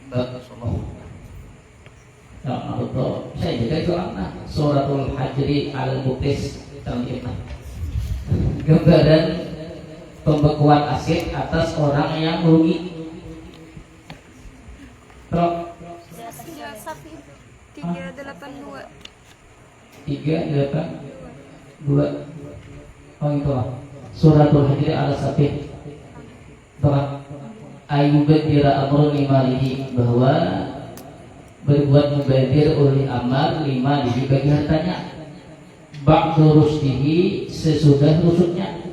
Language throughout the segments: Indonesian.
Barakallahu. Ya Allah, saya jaga itu anak suratul hajri al-muflis terlihat gambaran pembekuan asid atas orang yang rugi. Terus 382. 382. Oh itu lah. Suratul hajri al-safi. Bahwa ayyubadira amrun limalihi, bahwa berbuat mubadir oleh amar lima bagi hartanya, ba'du rusdihi, sesudah rusuknya.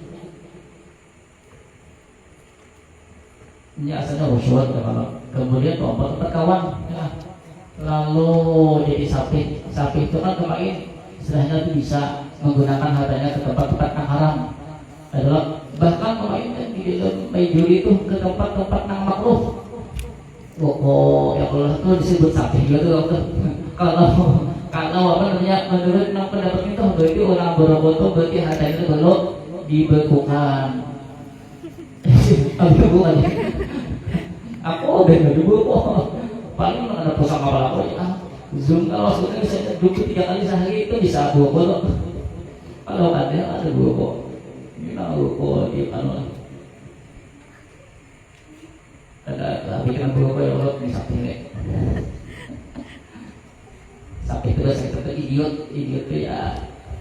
Ini asalnya rusuh kalau kemudian tombol tempat kawan ya. Lalu jadi sapi itu kan kemarin istilahnya itu bisa menggunakan hartanya ke tempat-tempat yang haram. Adalah bahkan kemarin di dalam majuri itu ke tempat-tempat yang makruh. Oh ya Allah, itu disebut sapi gitu kalau apa namanya, menurut pendapat itu berarti orang beroboto berarti hartanya itu belum dibekukan. Aku bukan ya. Aku udah nggak dulu paling ada pusaka apa aku ya. Zoom kalau sudah bisa 23 kali sehari itu bisa aku kok. Kalau ada dua kok. Ini aku di anu. Ada pikiran dulu kok ya Allah ini sapi nih. Sapi itu saya kata idiot itu ya.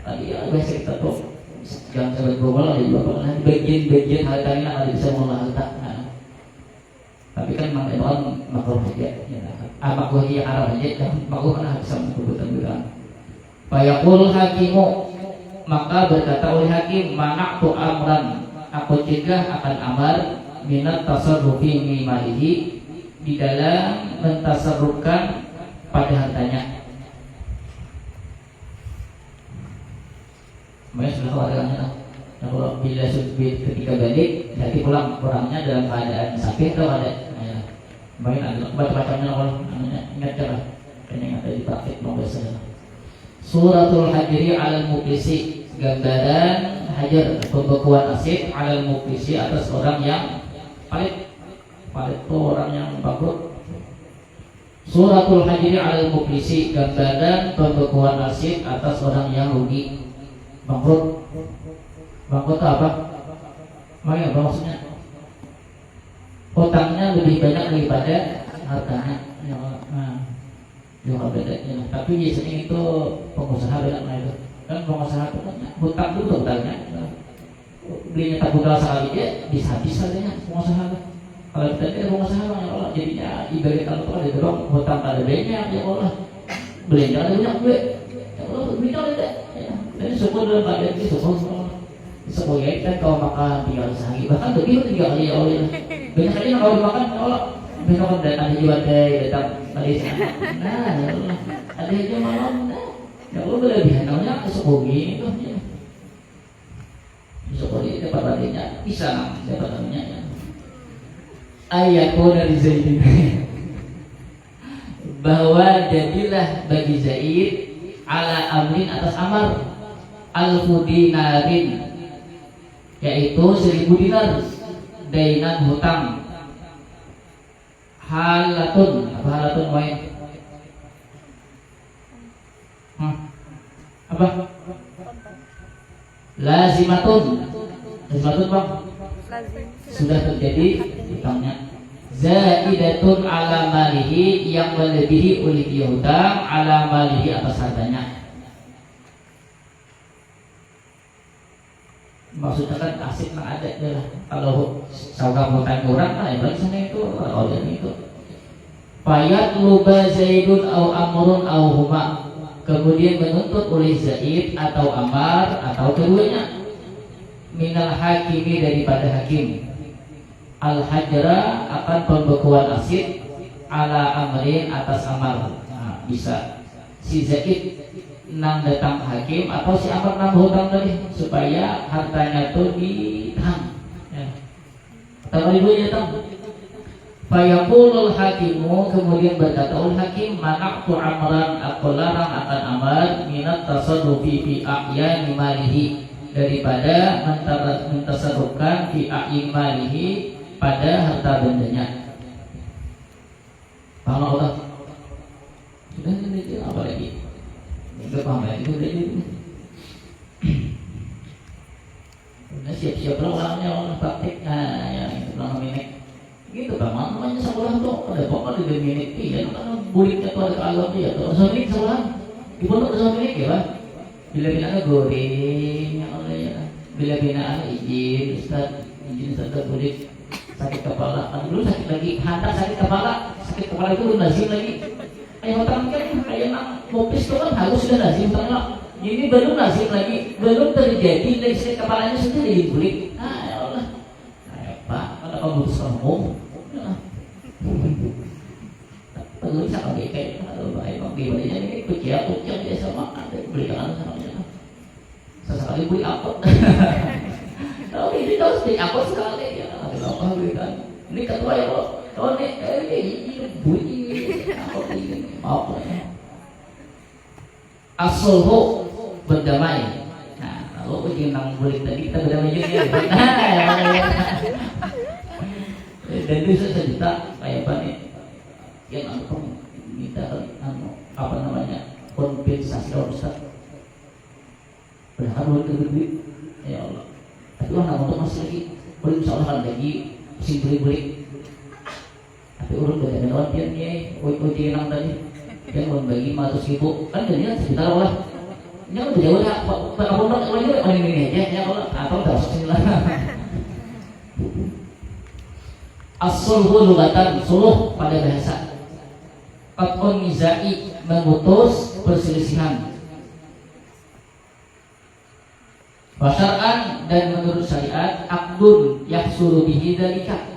Tadi ya biasa kita tuh jangan sampai global ada juga pernah bagian hartanya ada bisa mengolah harta. Tapi kan memang makruh aja ya. Makruh yang arah aja dan makruh kan bisa memperbuatan bilang. Fayaqul hakimu, maka berkata oleh hakim, mana'tu amran, aku cegah akan amar minat tasarrufi mimalihi, di dalam mentasarrufkan pada hartanya. Mereka sudah khawatirnya kalau bila ketika balik jadi pulang orangnya dalam keadaan sakit atau ada main ada baca-bacanya orang ingat cara ini ada di praktik biasa. Suratul hajri alal muflisi, gambaran hajar pembekuan asid alal muflisi atas orang yang palit itu orang yang bangkrut. Suratul hajri alal muflisi, gambaran pembekuan asid atas orang yang rugi bangkrut. Bangkrut apa? Makanya apa maksudnya? Hutangnya lebih banyak daripada hartanya. Juga beda ya. Tapi biasanya itu pengusaha beda itu. Kan pengusaha itu kan hutang dulu hutangnya. Belinya tak modal sekali dia bisa harganya pengusaha. Kalau kita ini pengusaha ya Allah jadinya ibarat kalau ada dorong hutang ada banyak ya Allah. Belinya ada banyak duit. Ya Allah belinya ada. Jadi syukur dalam keadaan itu syukur. Sebagai kan kalau makan 3 kali sehari, bahkan lebih 3 kali ya Allah. Banyak kali kalau makan ya Allah, besok dan ada juga datang Malaysia. Nah, ya Allah, ada aja malam. Ya Allah berlebihan namanya kesukugi itu. Kesukugi dapat artinya bisa dapat artinya. Ayatku dari Zaid bahwa jadilah bagi Zaid ala amrin atas amar al-dinarin, yaitu 1000 dinar dainan hutang. Halatun, apa halatun main? Apa? Lazimatun. Lazimatun bang? Sudah terjadi hutangnya. Zaidatun ala malihi, yang melebihi oleh dia hutang ala malihi atas hartanya. Maksudnya kan asik nggak ada ya. Kalau saudara hutang orang kan ya sana itu oleh itu. Fayat luba Zaidun au Amrun au huma, kemudian menuntut oleh Zaid atau Amar atau keduanya, minal hakimi daripada hakim, al hajra akan pembekuan asid ala Amrin atas Amar. Nah, bisa si Zaid nang datang hakim atau si Amar nang hutang tadi supaya hartanya itu ditahan. Ya. Tahu ibu datang. Fayaqulul hakimu, kemudian berkata oleh hakim, manaqtu Amran, aku larang akan Amar minat tasarrufi fi a'yani malihi, daripada mentasarrufkan fi a'yani malihi pada harta bendanya. mana namanya sekolah tuh ada pokok di minit ya karena buliknya tuh ada alam dia tuh sambil sekolah di pondok sambil ya Pak bila bina goreng ya Allah ya bila bina izin Ustaz bulik sakit kepala kan dulu sakit lagi hantar sakit kepala itu belum lazim lagi ayo kan kayak nang kopis itu kan harus sudah lazim karena ini belum lazim lagi belum terjadi listrik kepalanya sudah dibulik ya Allah Pak ada pemutusan umum perlu bisa kayak baik gimana ini kuciak biasa makan belikan sama sesekali beli apa tapi ini harus beli apa sekali ya apa belikan ini ketua ya kok oh ini bunyi apa ini apa asulhu berdamai. Nah kalau uji nang beli tadi kita berdamai juga ya dan itu sejuta kayak apa nih yang aku minta apa namanya kompensasi kalau Ustaz berharap itu duit ya Allah tapi orang untuk masih lagi boleh insya Allah kan lagi sing beli tapi urut udah ada lawan dia nih uji nang tadi yang membagi 500.000 kan jadinya sejuta lah ini kan jauh lah pondok ini aja ya Allah atau udah sini lah as-sulhu lugatan suluh pada bahasa qat'un nizai memutus perselisihan Wasyar'an dan menurut syariat akdun yahsulu bihi dzalika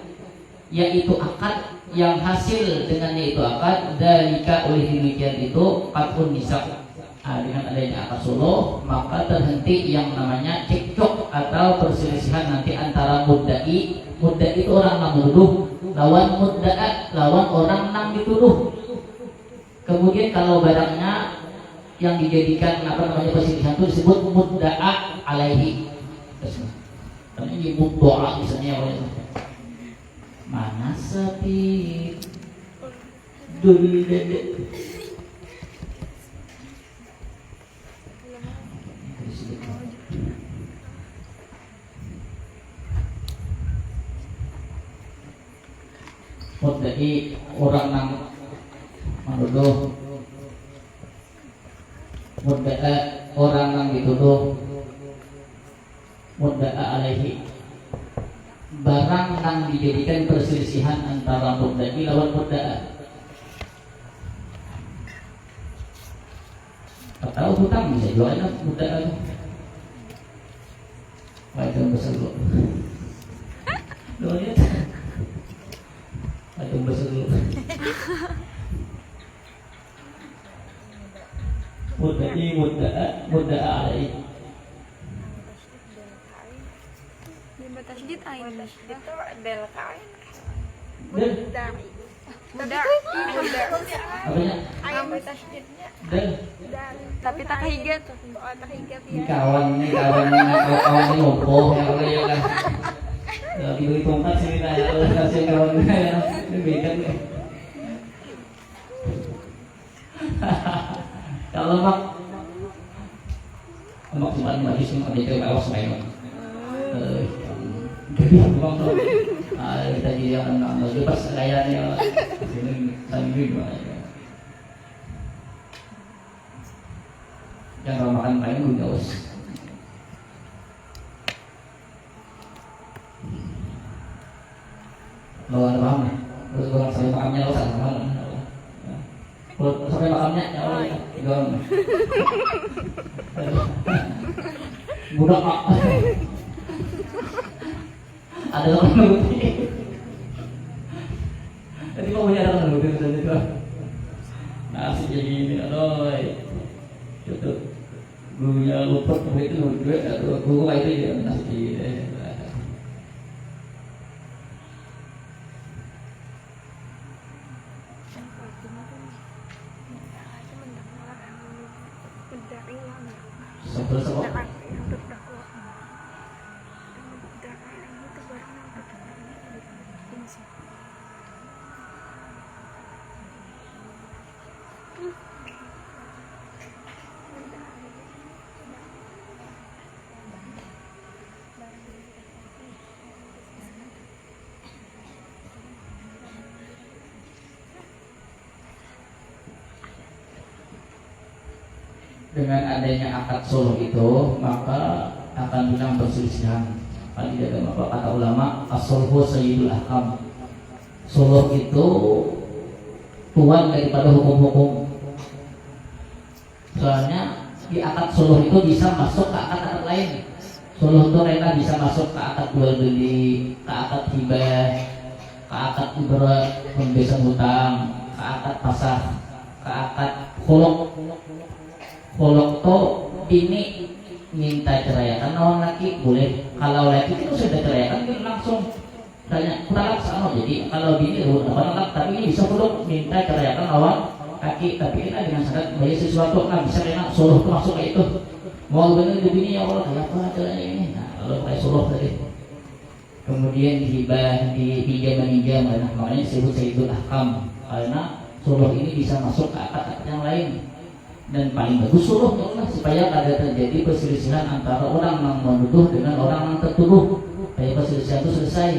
yaitu akad yang hasil dengannya itu akad dzalika oleh demikian itu qat'un nizai dengan adanya akad suluh maka terhenti yang namanya cekcok atau perselisihan nanti antara muddai itu orang yang menuduh lawan mudda'a lawan orang yang dituduh kemudian kalau barangnya yang dijadikan apa namanya perselisihan itu disebut mudda'a alaihi karena ini mudda'a misalnya mana sepi dulu dede mudda'i orang yang menuduh mudda'a orang yang dituduh mudda'a alaihi barang yang dijadikan perselisihan antara mudda'i lawan mudda'a atau hutang bisa jualnya mudda'a wajah besar dulu lihat wajah besar dulu mudda'a alaihi tasydid ain tasydid itu del kain mudah apanya ain tasydidnya del tapi tak higat ya kawan lumpuh ya Allah ya lah diberi tongkat sini tanya Allah kasih kawannya ya ini beda nih kalau mak cuma majlis mak ada cewek awas main jadi bang kita jadi yang nggak lepas kayaknya ini sambil jangan makan kain gue nggak us lo ada paham ya terus orang sampai makamnya lo sama kalau sampai makamnya ya Allah gak budak pak ada orang nuruti tadi mau punya orang nuruti saja tuh nasi jadi ini aduh itu gurunya lupa itu nuruti atau guru itu ya nasi sampai sama dengan adanya akad suluh itu maka akan hilang perselisihan. Kalau di dalam kata ulama, as-sulhu sayyidul ahkam. Suluh itu tuan daripada hukum-hukum. Soalnya di akad suluh itu bisa masuk ke akad-akad lain. Suluh itu rela bisa masuk ke akad jual beli, ke akad hibah, ke akad ibarat pembebasan hutang, ke akad pasah, ke akad khuluk. Khuluk itu ini minta ceraikan orang laki boleh, kalau laki itu sudah ceraikan dia langsung tanya talak sama. Jadi kalau bini talak, tapi ini bisa khuluk minta ceraikan orang kaki, tapi kita dengan syarat bayar sesuatu. Nah bisa kena suluh itu masuk ke itu. Mau bener di bini ya Allah kayak apa caranya ini. Nah kalau kayak suluh tadi. Kemudian dihibah, dipinjam meminjam, makanya disebut sayyidul ahkam karena suluh ini bisa masuk ke akad-akad yang lain. Dan paling bagus suluh supaya ada terjadi perselisihan antara orang yang menuduh dengan orang yang tertuduh, supaya perselisihan itu selesai.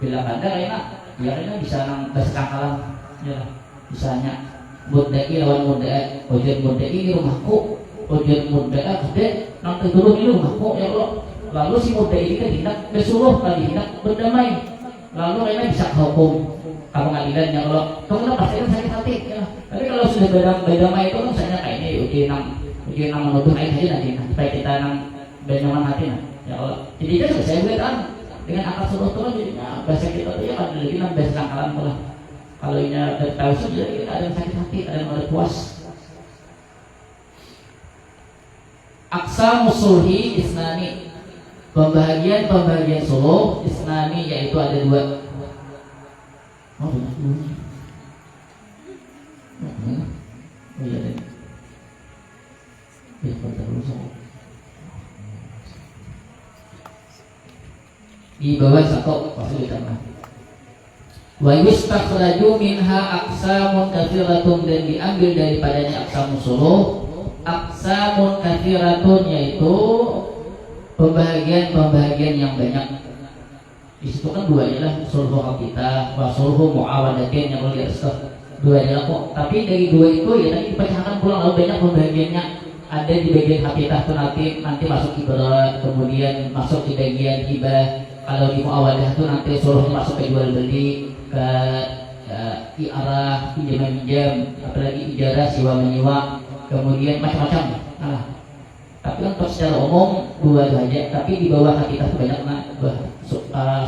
Bila ada enak, biar enak bisa nang bersekakalan, ya misalnya mudai lawan mudai, ojek mudai ini rumahku, ojek mudai gede, nang tertuduh ini rumahku, ya Allah. Lalu si mudai ini kan hendak bersuluh, kali hendak berdamai, lalu enak bisa hukum. Kamu pengadilan ya Allah, kamu kan pasti kan sakit hati, ya. Tapi kalau sudah berdamai itu kan saya kayak ini uji nang menuduh aja nanti, supaya kita nang bernyaman hati nah, ya Allah. Jadi kan selesai gue kan dengan akal suluh itu jadinya bahasa kita tuh ya ada lagi nang bahasa sangkalan malah. Kalau ini ada tahu saja kita ada yang sakit hati, ada yang ada puas. Aqsamus sulhi isnani, pembagian suluh isnani yaitu ada dua. Oh, iya deh. Di bawah satu pasti ditambah. Wa yustakhraju minha aqsamun katsiratun, dan diambil daripadanya aqsamus suluh. Aqsamun katsiratun yaitu pembahagian yang banyak. Di situ kan dua ialah sulhu kita, wa sulhu muawadatin yang boleh dua ialah kok. Tapi dari dua itu ya tadi dipecahkan pulang, lalu banyak pembagiannya. Ada di bagian hakikah itu nanti masuk ibarat, kemudian masuk di bagian hibah. Kalau di muawadah itu nanti sulhunya masuk ke jual beli, ke iarah, pinjam minjam, apalagi ijarah, sewa menyewa, kemudian macam-macam. Nah, tapi untuk secara umum dua saja, tapi di bawah hakikah itu banyak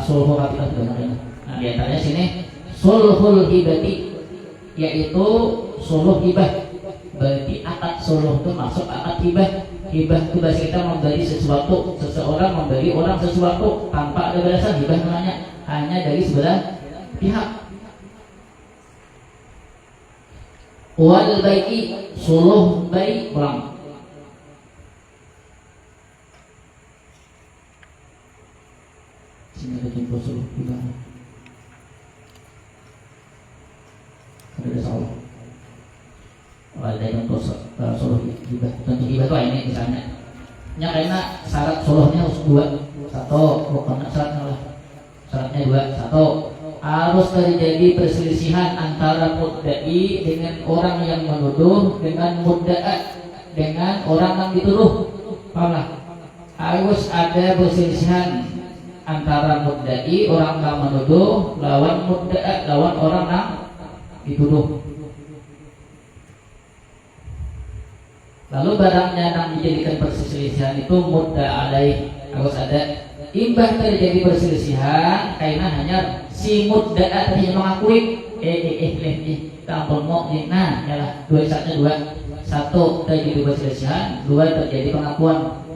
sulhu hakikah itu banyak. Nah, di antaranya sini sulhul hibati, yaitu suluh hibah. Berarti akad suluh itu masuk akad hibah. Hibah itu bahasa kita memberi sesuatu, seseorang memberi orang sesuatu tanpa ada balasan. Hibah namanya hanya dari sebelah pihak. Wal baiki, suluh baik ulang. Sini ada contoh suluh hibah. Ada salah. Ada contoh suluh hibah. Contoh hibah itu ini misalnya. Ya karena syarat suluhnya harus dua. Satu, bukan syaratnya dua. Satu, harus terjadi perselisihan antara mudda'i dengan orang yang menuduh dengan mudda'a dengan orang yang dituduh. Paham? Harus ada perselisihan antara mudda'i orang yang menuduh lawan mudda'a lawan orang yang dituduh. Lalu barangnya yang dijadikan perselisihan itu mudda' alaih, harus ada imbah terjadi perselisihan karena hanya si mudda'a tadi yang mengakui tampil mau nah yalah dua syaratnya dua. Satu, terjadi perselisihan. Dua, terjadi pengakuan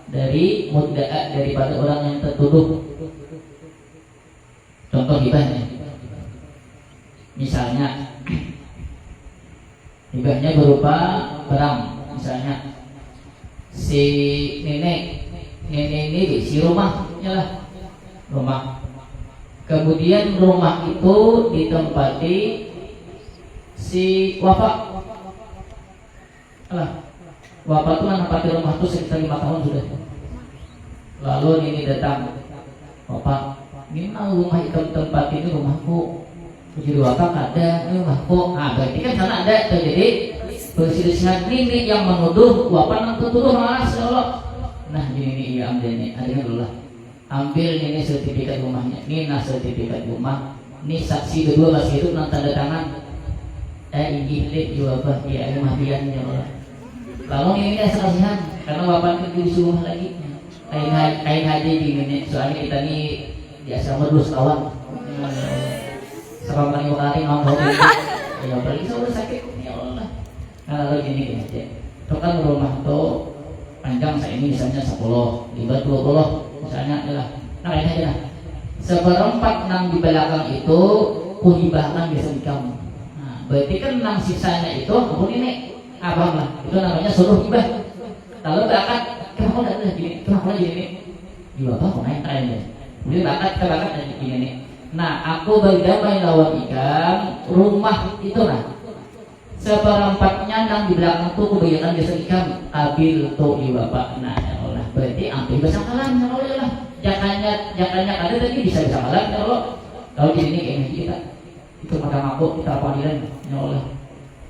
dari mudda'a daripada orang yang tertuduh. Contoh hibahnya, misalnya hibahnya berupa barang. Misalnya si nenek ini si rumahnya lah, rumah. Kemudian rumah itu ditempati si wafat. Wafat itu menempati rumah itu sekitar 5 tahun sudah. Lalu ini datang, wafat. Ini rumah itu tempat ini rumahku. Jadi wafat ada ini rumahku. Nah berarti kan sana ada terjadi perselisihan ini yang menuduh bapak nang tuduh mas ya Allah. Nah ini iya ambil ini adanya dulu lah, ambil ini sertifikat rumahnya, ini nah sertifikat rumah, ini saksi kedua masih hidup nang tanda tangan. Ingin lihat juga apa ya kematian ya Allah. Lalu ini serasihan karena bapak kan disuruh lagi kain haji di ini soalnya kita nih biasa berdua kawan sama kali kali ngomong ya apalagi saya sakit ya Allah. Nah lalu gini aja itu kan rumah tuh panjang saya ini misalnya 10 libat 20 misalnya adalah nah ini aja nah seperempat nang di belakang itu kuhibahkan biasa di kamu. Nah berarti kan nang sisanya itu kebun ini abang lah itu namanya suruh hibah. Lalu bakat kenapa udah gini kenapa gini juga apa mau naik aja jadi bakat aja gini nih. Nah aku berdamai lawan ikan rumah itu nah seperempatnya nang di belakang tuh kebanyakan biasa ikan abil tuh di bapak. Nah ya Allah berarti hampir bisa kalah ya Allah lah jakanya ada tadi bisa kalah ya Allah. Kalau gini kayak kita itu makam aku kita panggilan ya Allah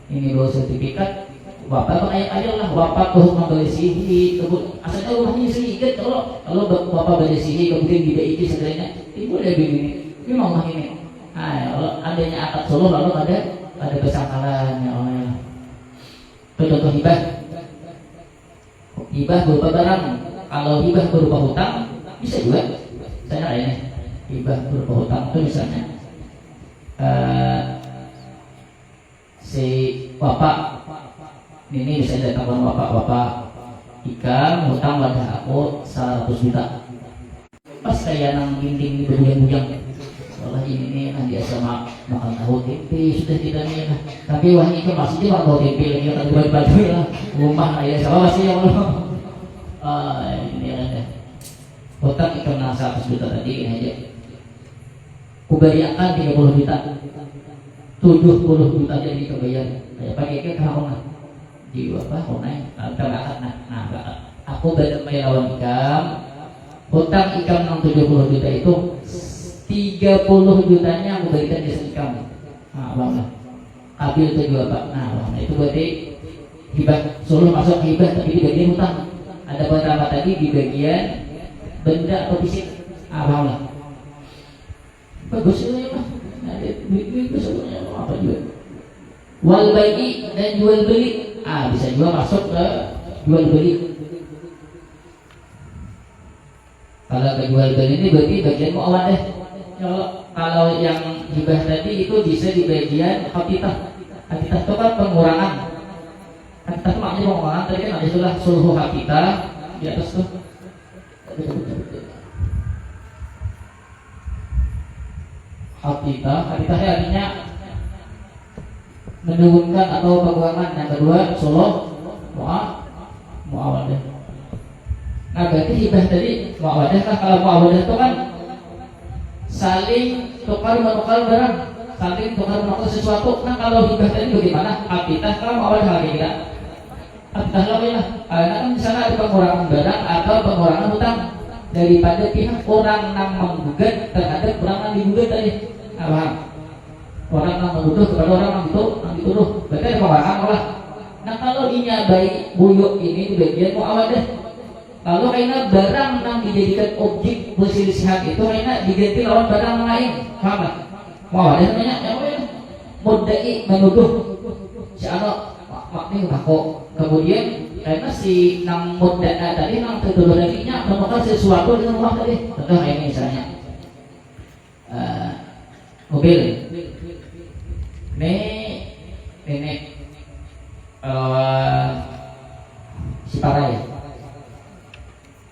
ini bawa sertifikat bapak aja lah bapak tuh membeli kebun asalnya rumahnya sedikit kalau bapak beli kemudian tidak itu sebenarnya ibu udah begini ini mau ini. Nah kalau adanya akad solo lalu ada bersangkalan ya Allah. Itu contoh hibah berupa barang. Kalau hibah berupa hutang bisa juga saya ini hibah berupa hutang itu misalnya si bapak ini bisa datangkan bapak ikan hutang wadah aku 100 juta pas kayak nang dinding di bujang-bujang Allah ini nanti sama makan tahu tempe sudah tidak nih tapi wah ini masih dia makan tahu tempe lagi kan baju lah rumah ayah sama masih ya Allah. Ini ada hutang ikan nang 100 juta tadi ini aja kuberiakan 30 juta 70 juta jadi kebayar kayak pakai ke kahongan di apa honai bakat nah aku berdamai lawan ikan hutang ikan yang 70 juta itu 30 jutanya aku berikan jasa ikan. Nah bang ambil itu juga pak. Nah itu berarti hibah solo masuk hibah tapi di bagian hutang ada beberapa tadi di bagian benda atau fisik bang lah bagus itu ya pak. Nah itu sebetulnya apa juga wal bagi dan jual beli bisa juga masuk ke jual beli. Kalau ke jual beli ini berarti bagian muawadah. Kalau yang hibah tadi itu bisa di bagian hafitah. Hafitah itu kan pengurangan. Hafitah itu maknanya pengurangan. Tadi kan ada istilah sulhu hafitah di atas tuh. Hafitah artinya menurunkan atau pengurangan. Yang kedua sulhu muawadah. Nah berarti hibah tadi muawadah kan kalau muawadah itu kan saling tukar menukar barang, saling tukar menukar sesuatu. Nah kalau hibah tadi bagaimana? Hafitah kalau muawadah lagi kita hafitah lagi lah. Karena kan di sana ada pengurangan barang atau pengurangan hutang daripada pihak orang yang menggugat terhadap orang yang digugat tadi. Paham? Orang yang menuduh kepada orang yang dituduh berarti ada pengurangan lah. Nah kalau inya baik buyuk ini di bagian muawadah. Lalu karena barang yang dijadikan objek perselisihan itu karena diganti lawan barang lain, paham tak? Muawadah namanya yang lain. Mudda'i menuduh si anak makni bako. Kemudian karena si nang mudda'a tadi nang tertuduh tadinya menemukan sesuatu di rumah tadi. Contoh ini misalnya mobil. Ini si parai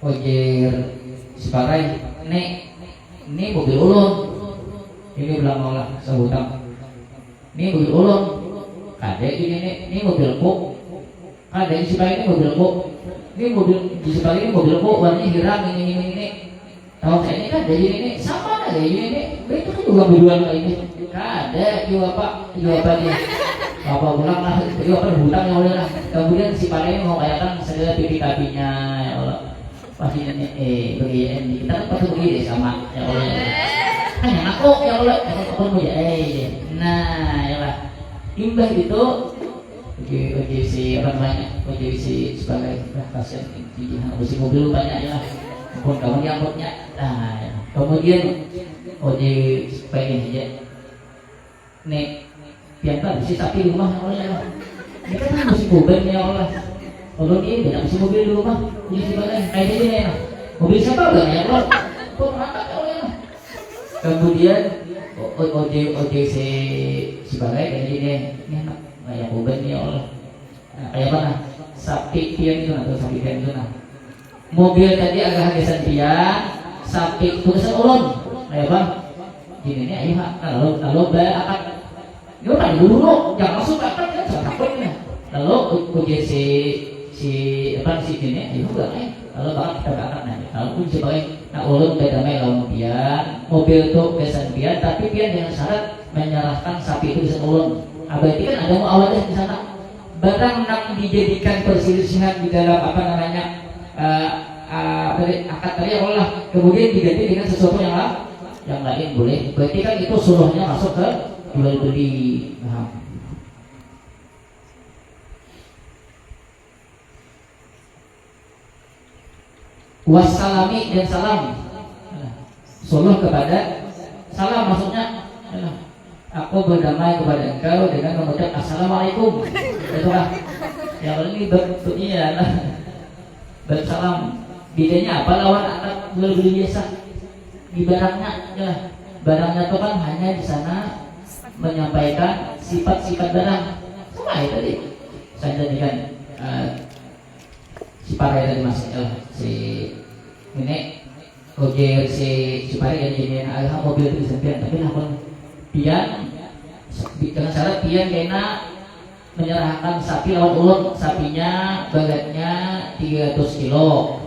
ojir si parai ini mobil ulun ini bilang olah sehutang ini mobil ulun kadek ini mobilku kadek si parai ini mobilku ini mobil si parai ini mobilku warnanya hiram ini tahu saya ini kan dari ini sama lah dari ini itu kan juga berjual kayak ini kadek juga pak dia bapak pulang lah dia kan hutang ya Allah lah kemudian si parai mau kayakan segala PPKP-nya ya Allah pasti begini kita kan pasti begini sama ya Allah hanya aku ya Allah aku mau ya nah ya lah imbah itu uji si apa namanya, uji si sebagai kasihan uji mobil banyak ya, pun kamu diangkutnya. Nah, ya. Kemudian uji sebagai ini aja, nek biarkan si sapi rumah oleh, ini kan musim mobil ya oleh, kalau ini banyak musim mobil di rumah, uji sebagai kayak gini ya, mobil siapa enggak ya oleh, kok mantap oleh. Kemudian uji si sebagai kayak gini, ini enak. Kayak uben ya Allah. Kayak mana? Sapi pian itu atau sapi pian itu nah. Mobil tadi agak hagesan pian, sapi tulisan ulun. Kayak apa? Gini nih ayo lalu bayar akad. Yo tadi dulu jangan masuk akad kan jangan takut ya. Lalu uji si apa si gini ayo enggak lalu bakal kita berangkat nanti. Lalu pun sebagai nak ulun beda main lawan pian, mobil tuh hagesan pian tapi pian dengan syarat menyerahkan sapi itu tulisan ulun. Berarti kan ada muawadah di sana. Barang nak dijadikan perselisihan di dalam apa namanya akad tadi Allah kemudian diganti dengan sesuatu yang lain boleh. Berarti kan itu suluhnya masuk ke jual beli. Nah. Wassalami dan salam. Suluh kepada salam maksudnya. Aku berdamai kepada engkau dengan mengucap assalamualaikum. Itulah yang ini bentuknya adalah bersalam. Bedanya apa lawan anak jual beli biasa di barangnya? Ya, barangnya itu kan hanya di sana menyampaikan sifat-sifat barang. Sama itu tadi. Saya jadikan si Parai tadi masuk si ini Oke si Parai yang agak mobil itu disempian tapi namun pian dengan syarat pian kena menyerahkan sapi lawan ulun, sapinya beratnya 300 kilo.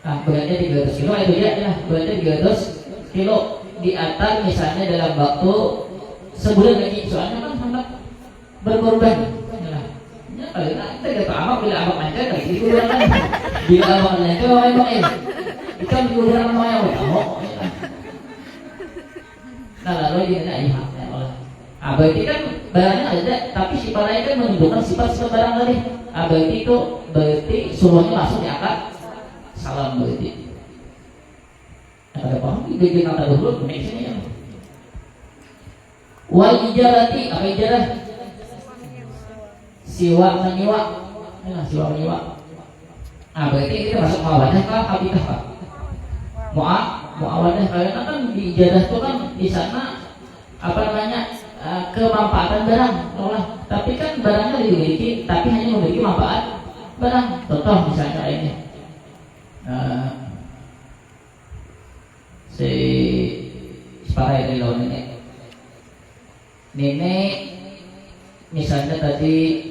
Nah beratnya 300 kilo itu dia ya, beratnya 300 kilo diatar misalnya dalam waktu sebulan lagi soalnya kan sangat berkorban. Ya kalau kita kata amak bila amak aja kayak gitu kan, bila amak aja itu memang ikan diulang sama yang utama. Nah lalu dia tidak iya berarti kan barangnya ada tapi si barangnya kan menunjukkan sifat-sifat barang tadi. Berarti itu berarti suluhnya masuk di akad salam berarti. Ada paham? Bikin kata dulu di sini ya. Wal ijarati apa ijarah? Siwa menyiwa. Nah siwa menyiwa. Berarti kita masuk mawadah kah? Habikah kah? Muawadah karena kan di ijadah itu kan di sana apa namanya kemanfaatan barang, tapi kan barangnya dimiliki, tapi hanya memiliki manfaat barang. Contoh misalnya ini si Parai dari lawan nenek misalnya tadi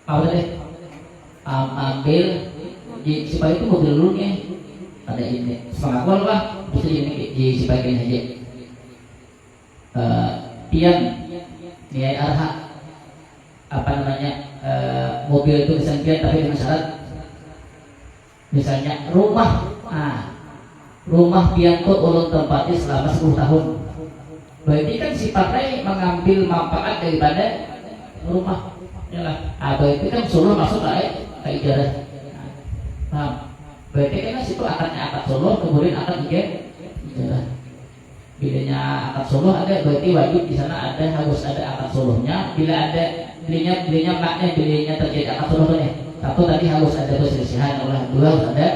apa deh ambil supaya itu mobil dulu nih. Ada ini semangat lah bisa ini di sebagian aja pian nilai arha apa namanya mobil itu kesekian tapi dengan syarat misalnya rumah rumah pian kok ulun tempati selama 10 tahun berarti kan si partai mengambil manfaat daripada rumah yalah berarti kan suluh masuk ke ijarah. Paham? Berarti kan situ akadnya akad suluh kemudian akad ijarah. Bedanya akad suluh ada berarti wajib di sana ada harus ada akad suluhnya. Bila ada belinya maknya belinya terjadi akad suluh nih. Satu tadi harus ada perselisihan, dua harus ada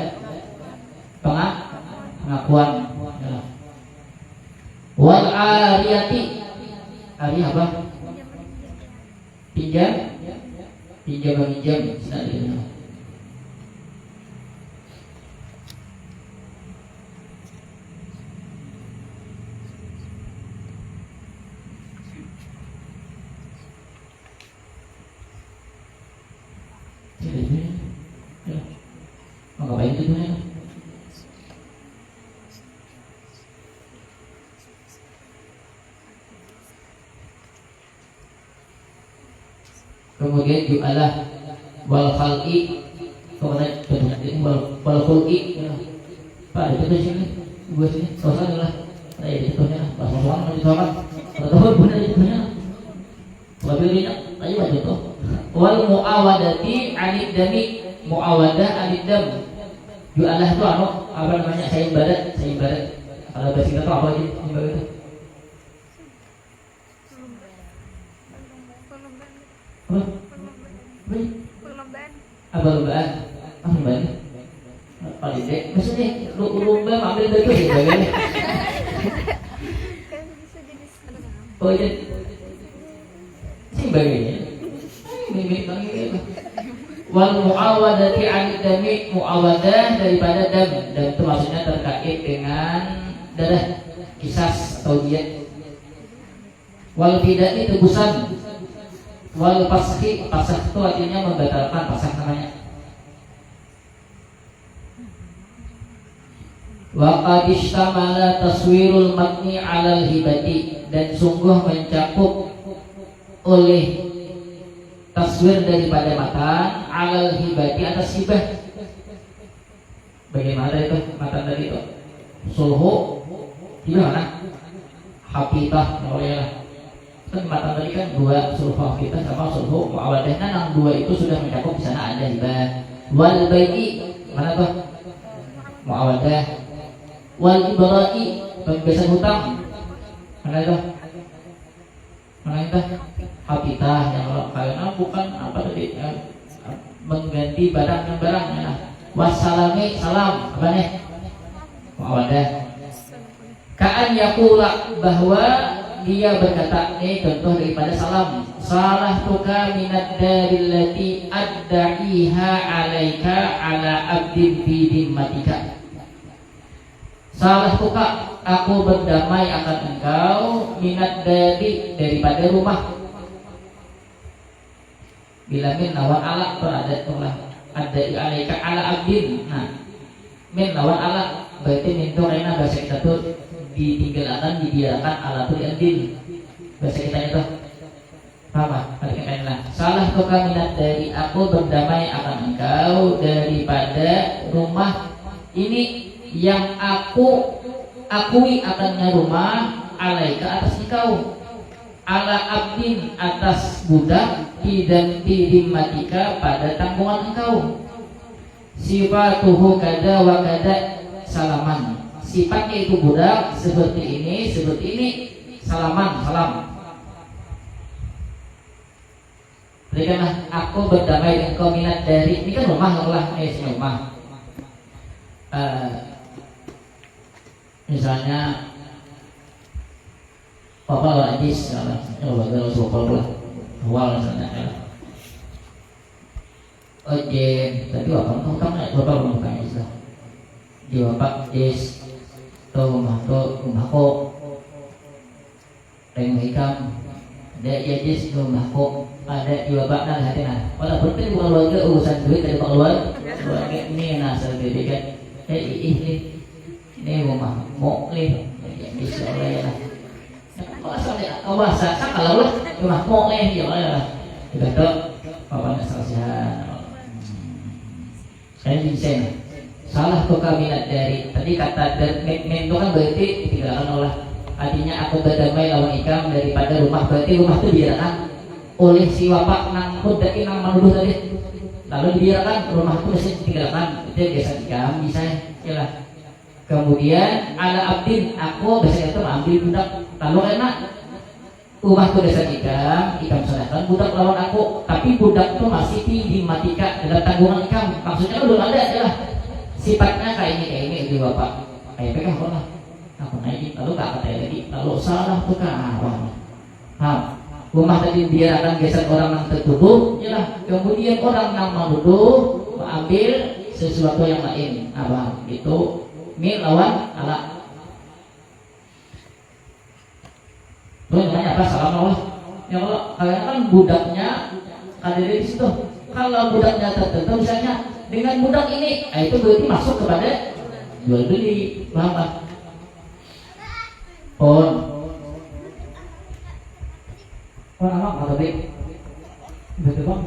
pengakuan. Wal ariyati ari apa? Pinjam meminjam sedang. Ngapain itu nih? Kemudian ju'alah wal khalqi kemudian wal khulqi. Pak itu di sini, gua sini, soalnya lah. Saya di contohnya, pas orang di soal, atau benar di contohnya. Mobilnya, ayo Wal muawadati anid dami, muawadah anid dam. Jualah itu apa namanya? Sayembarat. Kalau bahasa kita tuh apa aja sayembarat itu? Apa? Perlombaan. Perlombaan. Paling dek, maksudnya lomba ambil dari itu sebagainya. Oh iya, sebagainya. Mimik itu. Wal muawadati anid dami, muawadah daripada dam. Dam itu maksudnya terkait dengan darah, kisas atau diet. Wal fidai tebusan. Wal paskhi, pasah itu artinya membatalkan, pasah namanya. Wa qad ishtamala taswirul matni 'alal hibati, dan sungguh mencakup oleh taswir daripada matan 'alal hibati atas hibah. Bagaimana itu matan tadi itu? Sulhu gimana? Hafitah oleh kan matan tadi kan dua, sulhu hafitah sama sulhu muawadah. Yang dua itu sudah mencakup di sana ada hibah. Wal bai'i mana tuh? Muawadah. Wal ibra'i pembebasan hutang mana itu? Hafitah. Yang karena bukan apa tadi mengganti barang yang barang ya. Wassalami salam apa nih? Muawadah. Ka'an yaqula, bahwa dia berkata, ini contoh daripada salam. Salah tuka minad darillati adda'iha alaika ala abdin fi dimmatika. Salah tuka, aku berdamai akan engkau minad dari daripada rumah. Bila min lawan ala beradat tulah adda'i alaika ala abdin. Nah, min lawan ala berarti min itu karena bahasa kita tuh ditinggalkan, dibiarkan alatul andin. Bahasa kita itu apa? Perhatikanlah. Salah tuka minat dari, aku berdamai akan engkau daripada rumah ini yang aku akui akannya rumah alaika atas engkau, ala abdin atas budak, dan dimmatika pada tanggungan engkau. Sifatuhu kada wa kada salaman, sifatnya itu budak seperti ini, salaman, salam. Berikanlah aku berdamai dengan kau minat dari, ini kan rumah Allah, rumah. Misalnya Papa Ladis, kalau awal misalnya. Oke, tadi kamu Bapak belum bukan Islam. Di Bapak Is rumahku dengan hikam ada jadis rumahku ada di Bapak dan hatinya. Walaupun itu bukan keluarga, urusan duit dari keluarga ini nasal jadi kan. Ini rumah mokli bisa oleh lah. Awasa kalau lah rumah mokli ya lah. Itu Bapak nasal saya bisa. Salah tuka minat dari, tadi kata men itu kan berarti ditinggalkan oleh, artinya aku berdamai lawan ikam daripada rumah, berarti rumah itu dibiarkan oleh si wapak nang mudai nang manuduh tadi, lalu dibiarkan rumah itu mesti ditinggalkan, itu biasa ikam bisa ya lah. Kemudian ala abdin, aku biasa itu ambil budak, lalu enak rumah itu biasa ikam serahkan budak lawan aku, tapi budak itu masih dimmatika dalam tanggungan ikam, maksudnya belum ada adalah sifatnya kayak ini di Bapak kayak pegang lah aku naik lalu tak kata lagi lalu salah tuh kan apa rumah tadi biar akan geser orang yang tertuduh ya, kemudian orang yang menuduh mengambil sesuatu yang lain apa itu min lawan ala. Terus namanya apa? Salam Allah ya Allah, kalian kan budaknya ada di situ, kalau budaknya tertentu misalnya dengan budak ini, itu berarti masuk kepada jual beli, paham tak? Pon apa kata Bik? Betul bang?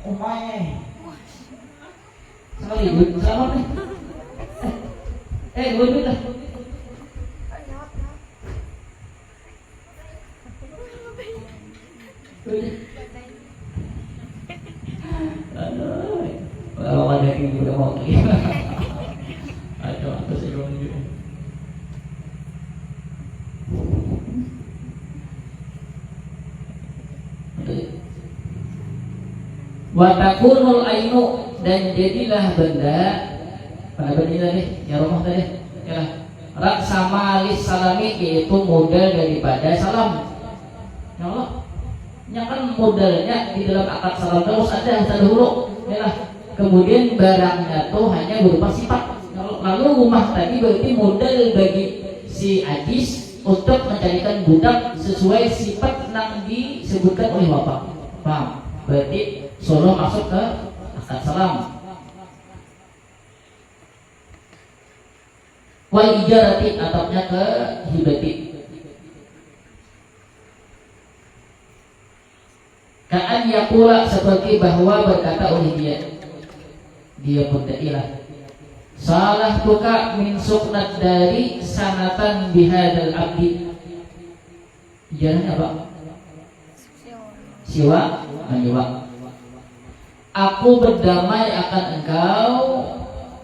Oh my, sekali duit selamat nih. Duit lah. remote lagi. Aduh, aku sih juga. Wa takunul ainu, dan jadilah benda pada benda tadi ya rumah tadi ya raksa malis salami, yaitu modal daripada salam. Ya Allah, ya kan modalnya di dalam akad salam terus ada dahulu ya. Kemudian barangnya tuh hanya berupa sifat. Lalu rumah tadi berarti modal bagi si Ajis untuk mencarikan budak sesuai sifat yang disebutkan oleh bapak. Paham? Berarti Solo masuk ke akad salam. Wal ijarati, atapnya ke hibati. Ka'an yakula, seperti bahwa berkata oleh dia mudda'ilah, salah tuka min suknat dari sanatan bihadal abdi. Ijarahnya apa? Siwa menyewa. Aku berdamai akan engkau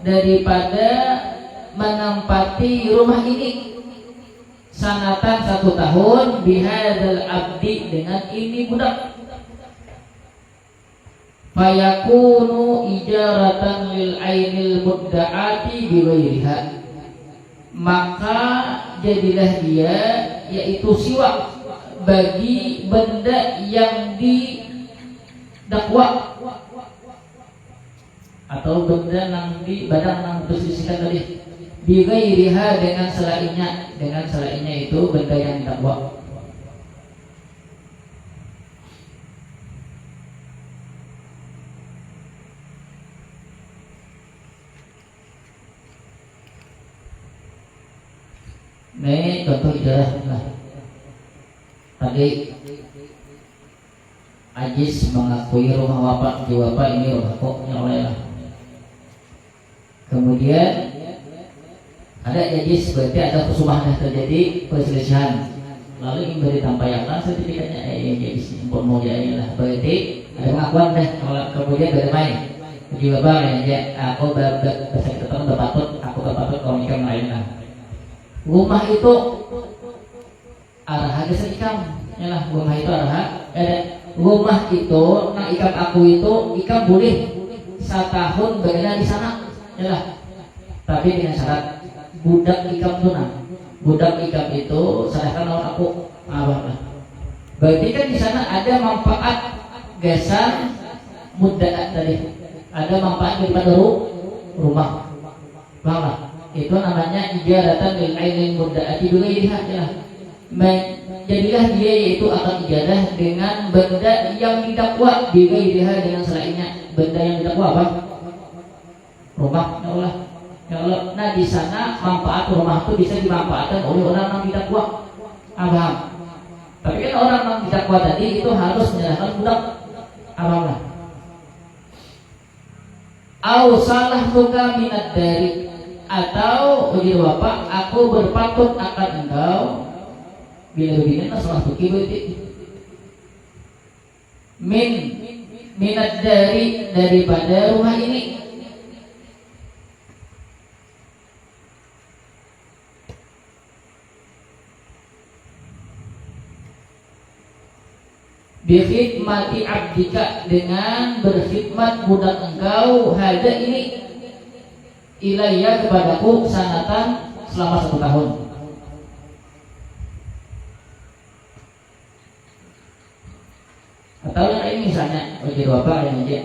daripada menempati rumah ini sanatan 1 tahun bihadal abdi, dengan ini budak. Fayakunu ijaratan lil ainil mudda'ati biwairiha, maka jadilah dia yaitu siwa bagi benda yang didakwa atau benda yang di badan yang disisikan tadi, biwairiha, dengan selainnya itu benda yang didakwa. Ini contoh ijarah. Tadi Ajis mengakui rumah wapak di wapak ini rumahku oleh. Kemudian ada Ajis, berarti ada kesumahan terjadi perselisihan. Lalu ingin beri tampayakan sertifikatnya Ajis impor mau lah. Berarti ada pengakuan deh. Kemudian bermain di wapak ya, aku berpatut kalau nikah lain lah. Rumah itu arah geus ikam, yalah rumah itu arah rumah itu nang ikam aku itu ikam boleh 1 tahun berada di sana, yalah. Tapi dengan syarat budak ikam tuh budak ikam itu serahkan lawan aku, lah. Berarti kan di sana ada manfaat gasan muddaat tadi, ada manfaat daripada rumah, paham lah? Itu namanya ijaratan lil ainil mudda'ati biwairiha, ya. Jadilah dia yaitu akan ijarah dengan benda yang didakwa, biwairiha, dengan selainnya. Benda yang didakwa apa? Rumah, ya Allah. Ya Allah. Nah di sana manfaat rumah itu bisa dimanfaatkan oleh orang yang didakwa. Paham? Tapi kan orang yang didakwa tadi itu harus menyerahkan budak. Paham lah? Au salah tuka minat dari, atau uji bapak, aku berpatut akan engkau bila begini masalah tuki berarti minat daripada rumah ini. Bikhidmati abdika, dengan berkhidmat budak engkau, hada ini ilayya, kepadaku, sanatan, selama 1 tahun. Atau yang lain misalnya, bagi bapak yang aja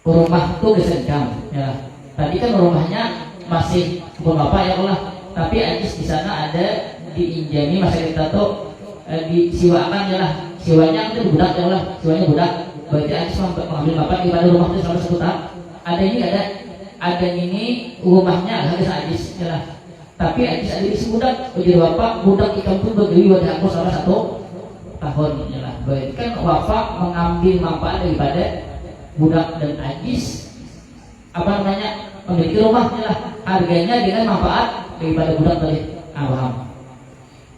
rumah itu kesencam, ya. Tadi kan rumahnya masih kebun bapak ya Allah, tapi Ajis di sana ada diinjami, masa kita tuh disiwakan ya lah, siwanya itu budak ya Allah, siwanya budak. Berarti Ajis mengambil bapak di pada rumah itu selama 1 tahun. Ada ini rumahnya harus Ajis ya lah. Tapi Ajis ada isi budak, jadi bapak budak ikam pun berdiri wadah aku selama 1 tahun ya lah. Berarti kan bapak mengambil manfaat daripada budak, dan Ajis memiliki rumahnya lah, harganya dengan manfaat daripada budak tadi. Paham?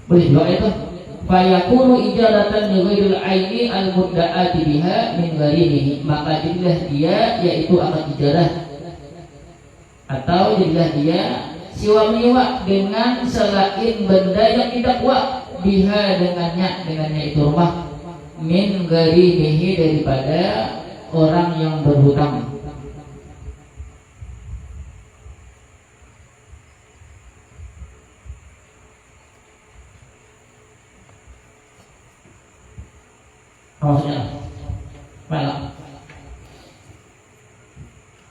Boleh juga itu. fayakunu ijaratan li ghairil aini al mudda'ati biha min ghairihi, maka jadilah dia yaitu akan ijarah atau jadilah dia siwa menyewa dengan selain benda yang didakwa biha dengannya itu rumah min ghairihi daripada orang yang berhutang. Maksudnya mana?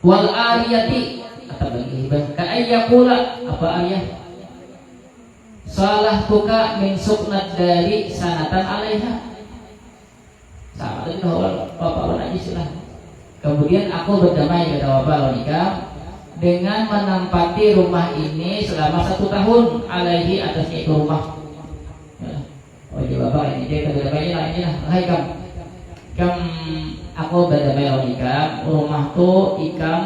Wal ariyati kata bagi hibah ka'ayyakula apa ariyah? Salah tuka min suknat dari sanatan alaiha. Sama tadi awal bapak najis lah. Kemudian aku berdamai pada bapak nikah dengan menempati rumah ini selama 1 tahun alaihi atasnya itu rumah. Oh iya bapak ini dia berdamai lah ini lah. Hai kam aku berdamai nikah rumah tuh ikam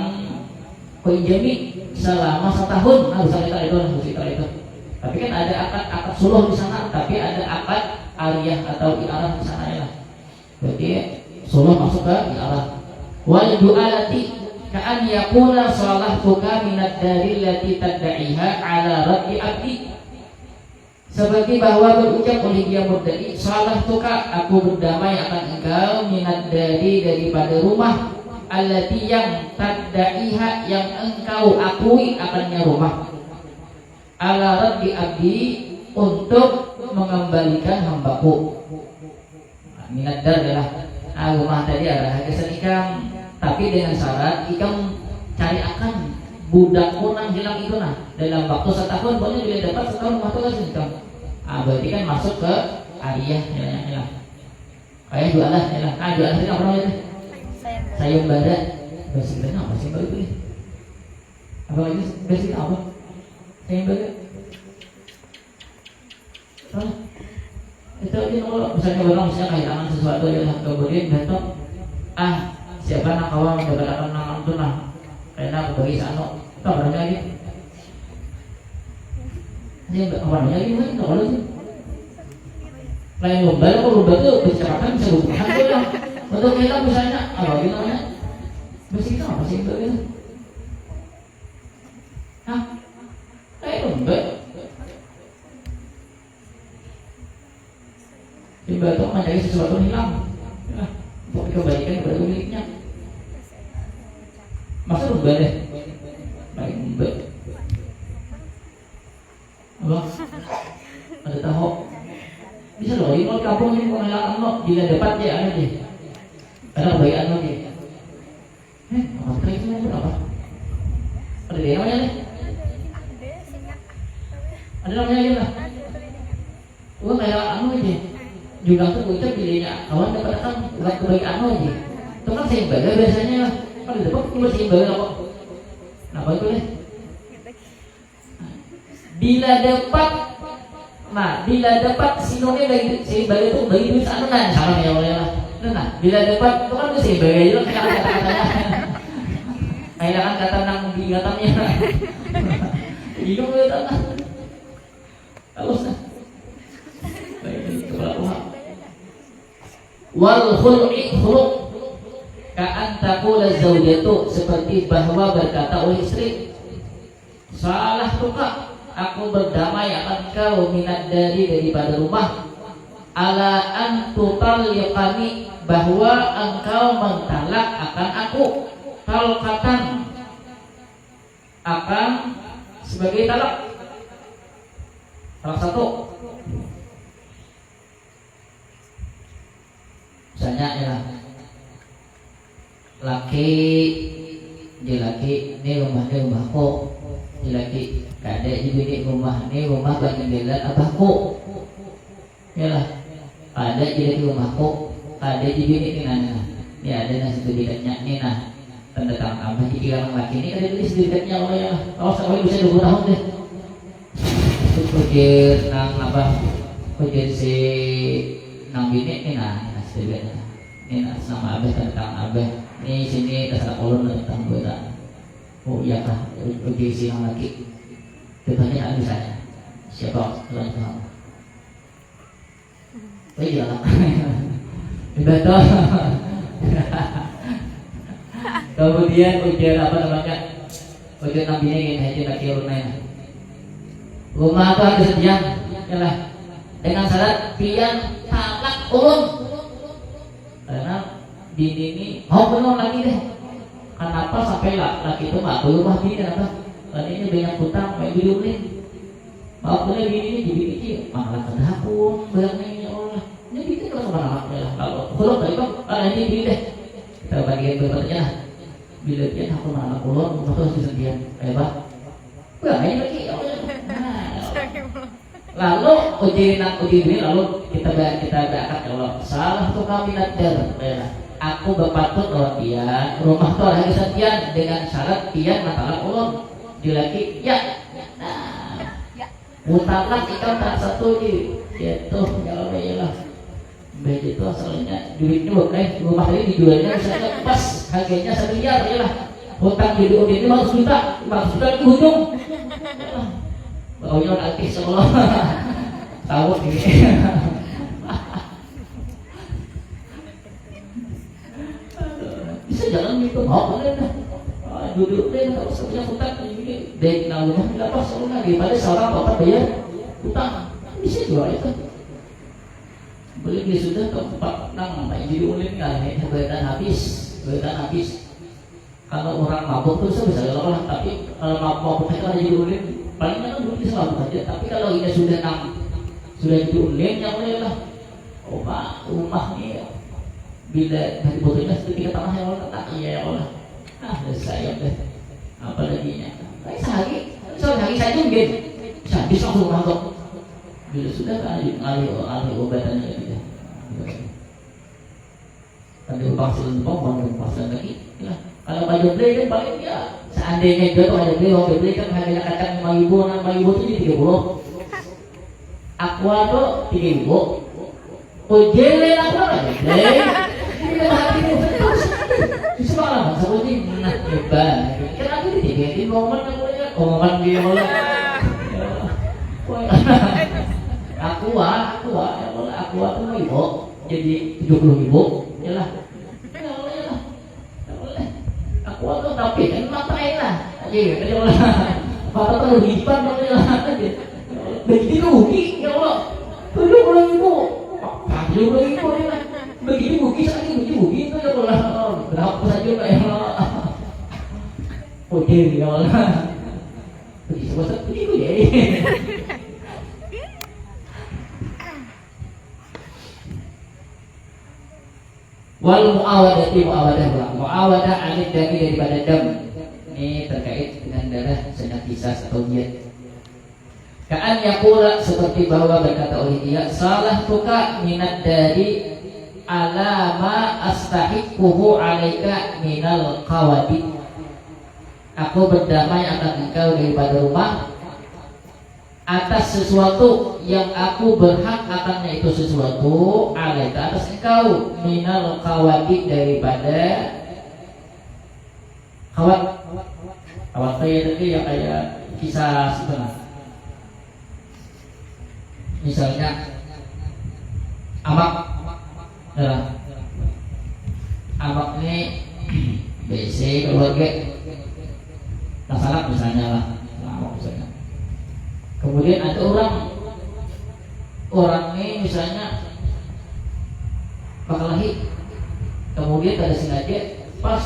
pinjami selama 1 tahun. Harus itu. Tapi kan ada akad suluh di sana, tapi ada akad ariyah atau iarah di sana ya. Berarti suluh masuk ke iarah. Wal du'alati ka'an yakuna salahtuka minad dari lati tadda'iha ala raddi abdi. Seperti bahwa berucap oleh dia murdai, salahtuka aku berdamai akan engkau minad daripada rumah allati yang tadda'iha yang engkau akui akannya rumah ala raddi abdi untuk mengembalikan hambaku. Minat dar adalah rumah tadi adalah hakikat ikam, tapi dengan syarat ikam cari akan budakmu nang hilang itu nah dalam waktu 1 tahun boleh dia dapat 1 tahun rumah itu kan ikam. Berarti kan masuk ke ariyah hilang. Kayak jualan hilang. Jualan itu apa namanya? Sayembara. Basic apa sih baru itu? Apa lagi basic apa? Sayembara. Itu aja kalau misalnya orang misalnya kehilangan sesuatu ya kemudian datang siapa nak kawan mendapatkan nama itu nah karena aku bagi sano itu apa lagi ini apa lagi mana kalau sih lain lomba itu percakapan bisa bukan tuh ya untuk kita misalnya apa gitu namanya basic apa sih itu kayak lomba tiba itu mencari sesuatu hilang untuk dikembalikan kepada pemiliknya. Masa lomba deh baik lomba apa? Ada tahu bisa loh, ini kalau kampung ini pengalaman lo bila dapat ya ada deh ada kebaikan lo deh apa itu apa? Ada dia namanya deh ada namanya aja lah gua kayak aja juga tuh ucap pilihnya kawan dapat kan bukan kebaikan aja itu kan sayembara biasanya kalau dapat cuma sayembara kok kenapa itu deh bila dapat sinonim lagi sayembara itu bagi duit sana salah ya oleh lah nah bila dapat itu kan itu sayembara itu kan kata-katanya kehilangan kata nang ingatannya hidup itu tanah halus nah baik kepala uang wal khul'i khulu' ka'an taqula zaujatu seperti bahwa berkata oleh istri salah tuka aku berdamai akan kau minat daripada rumah ala an tutalliqani bahwa engkau mentalak akan aku talqatan akan sebagai talak salah satu misalnya ya laki ini rumahku laki kadek juga ini rumah banyak jendela abahku ya lah ada jadi rumahku ada juga ini nana ini ada nasi sedikitnya ini nah tanda tangan abah jadi orang laki ini ada tulis sedikitnya oh ya sampai bisa 20 tahun deh itu kujir nang abah kujir si nang bini ini nah sedikitnya ini nama abah tentang abah ini sini terserah kolon tentang berat oh iya kah uji siang lagi pertanyaan misalnya siapa Tuhan iya lah. Betul. Kemudian ujian apa namanya? Ujian nabinya ini haji nakirunnya. Rumah itu harus sedia, yalah. Dengan syarat pian talak ulun. Karena bini ini mau penuh lagi deh. Kenapa sampai laki itu mah rumah bini kenapa? Karena ini banyak hutang, mau diulin. Mau boleh bini ini dibini malah kedapun, bilangnya ya Allah. Ini bini kalau sama anaknya lah. Kalau tadi kok ini bini deh. Kita bagian berikutnya lah. Bila dia aku anak ulun, terus disediakan. Pak. Wah, ini lagi ya Allah. Lalu uji ini lalu kita berangkat ya Allah. Salah tuh kami nadar. Aku berpatut lawan dia. Rumah tuh lagi sekian dengan syarat dia masalah ulun. Dilaki ya. Nah, mutalak ikan tak satu di gitu ya Allah ya Allah. Begitu asalnya duitnya bukan rumah ini dijualnya misalnya pas harganya 1 miliar ya lah. Hutang di duit ini 500 juta di ujung. Baunya udah aktif Allah. Tahu ini. Bisa jalan gitu, mau boleh dah. Duduk deh, kalau punya hutang ini, dek nang rumah tidak pas soalnya daripada seorang bapak bayar hutang. Bisa jual itu. Beli sudah tempat nang jadi ulin kan, beredan habis. Kalau orang mabuk tuh bisa lelah, tapi kalau mabuk itu ada jadi ulin. Paling kan dulu bisa mabuk aja, tapi kalau ini sudah jadi ulin yang boleh lah. Oh pak, rumah ini bila dari botolnya sedikit tanah yang Allah tak iya ya Allah. Saya deh. Apa lagi nya? Sehari saya juga habis langsung masuk. Bila sudah kan alih obatannya gitu. Ada pasien lagi. Ya. Kalau baju beli kan paling ya seandainya juga tuh ada beli kan harganya kacang 5.000 itu jadi 30. Aqua tuh 3.000. Ojele aku aja. Ini hati itu. Semalam sama sih nah coba. Kenapa di momen yang mulai omongan dia mulai. Aqua tuh ibu jadi 70.000 ya lah. Aqua tuh tapi kan matain lah. Iya kan ya Allah. Mata tuh hipan boleh lah. Begitu rugi ya Allah. 70.000. 70.000 ya. Begitu rugi itu ya Allah. Berapa saja Pak ya Allah. Oke ya Allah. Begitu ya. Wal muawadah alif dari daripada dam. Ini terkait dengan darah sedang kisah atau diet. Ka'an yaqula seperti bahwa berkata oleh dia, salah tuka minat dari alama astahiquhu alaika minal qawadi. Aku berdamai akan engkau daripada rumah atas sesuatu yang aku berhak akannya itu sesuatu alaika atas engkau minal qawadi daripada kawat kayak tadi yang kayak kisah sebenarnya. Misalnya amak ini BC keluarga masalah misalnya lah amak misalnya. Kemudian ada orang ini misalnya bakal lahir, kemudian ada sengaja pas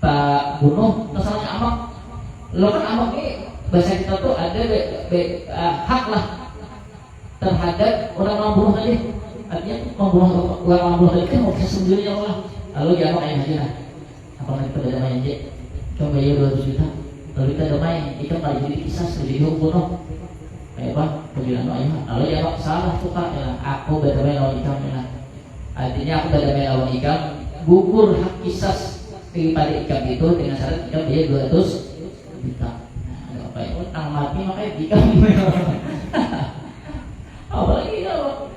tak bunuh misalnya amak. Lo kan amak ini bahasa kita tuh ada hak lah terhadap orang membunuh tadi. Artinya membunuh tadi kan mau bisa sendiri ya Allah. Lalu dia amak ayah aja. Apa nanti pada damai aja? Coba bayar 200 juta. Lalu kita damai, itu paling jadi kisah jadi bunuh. Kayak apa? Pembilang ayah. Lalu dia amak salah tuh Pak ya. Aku berdamai lawan ikam ya. Artinya aku berdamai lawan ikam. Gugur hak kisah daripada ikam itu dengan syarat ikam dia 200 juta. Nah, apa ya? Utang mati makanya ikam. Apalagi kalau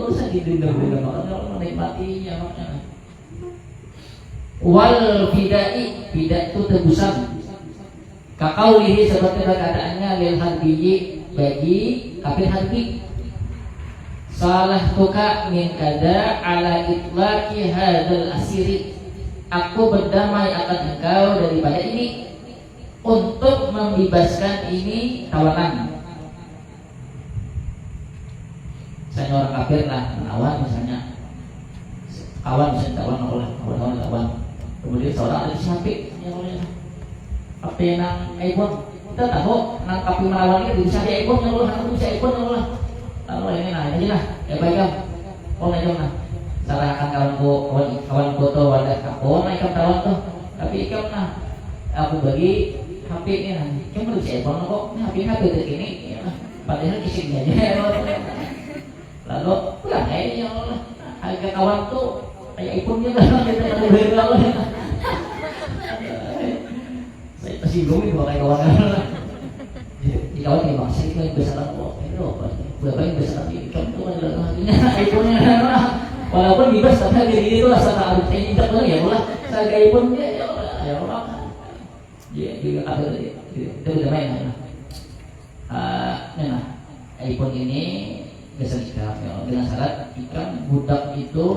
usah didendam-dendam makanya Allah menikmatinya makanya. Wal bidai itu tebusan. Kakaulihi seperti perkataannya lil harbiyi bagi kafir harbi. salah tuka min kada ala itlaqi hadzal asiri. Aku berdamai akan engkau daripada ini, untuk membebaskan ini tawanan. Misalnya orang kafir lah menawan, misalnya kawan misalnya kawan. Kemudian seorang ada siapik yang oleh HP nang iPhone. Kita tahu nang kapi menawan itu bisa di iPhone yang Allah, bisa iPhone yang Allah. Lalu ini nah aja lah, ya baik kan. Oh aja nah. Sarahkan kawan foto wadah kapon naik tawan tuh. Tapi ikam nah aku bagi HP ini nah. Cuma bisa iPhone kok. Nah HP terkini ya. Padahal isinya aja. Lalu pulang aja ya Allah. Harga kawan tuh kayak iPhone-nya kan kita ada beli Allah. Saya tersinggung itu pakai kawan. Di kawan ini masih itu yang besar kok. Itu apa? Berapa yang besar tapi kan itu adalah hatinya iPhone-nya. Walaupun bebas tapi diri itu rasa tak ada injak lagi ya Allah. Harga iPhone-nya ya Allah. Ya juga ada itu udah main. Nah, iPhone ini biasa nikah ya, dengan syarat ikan budak itu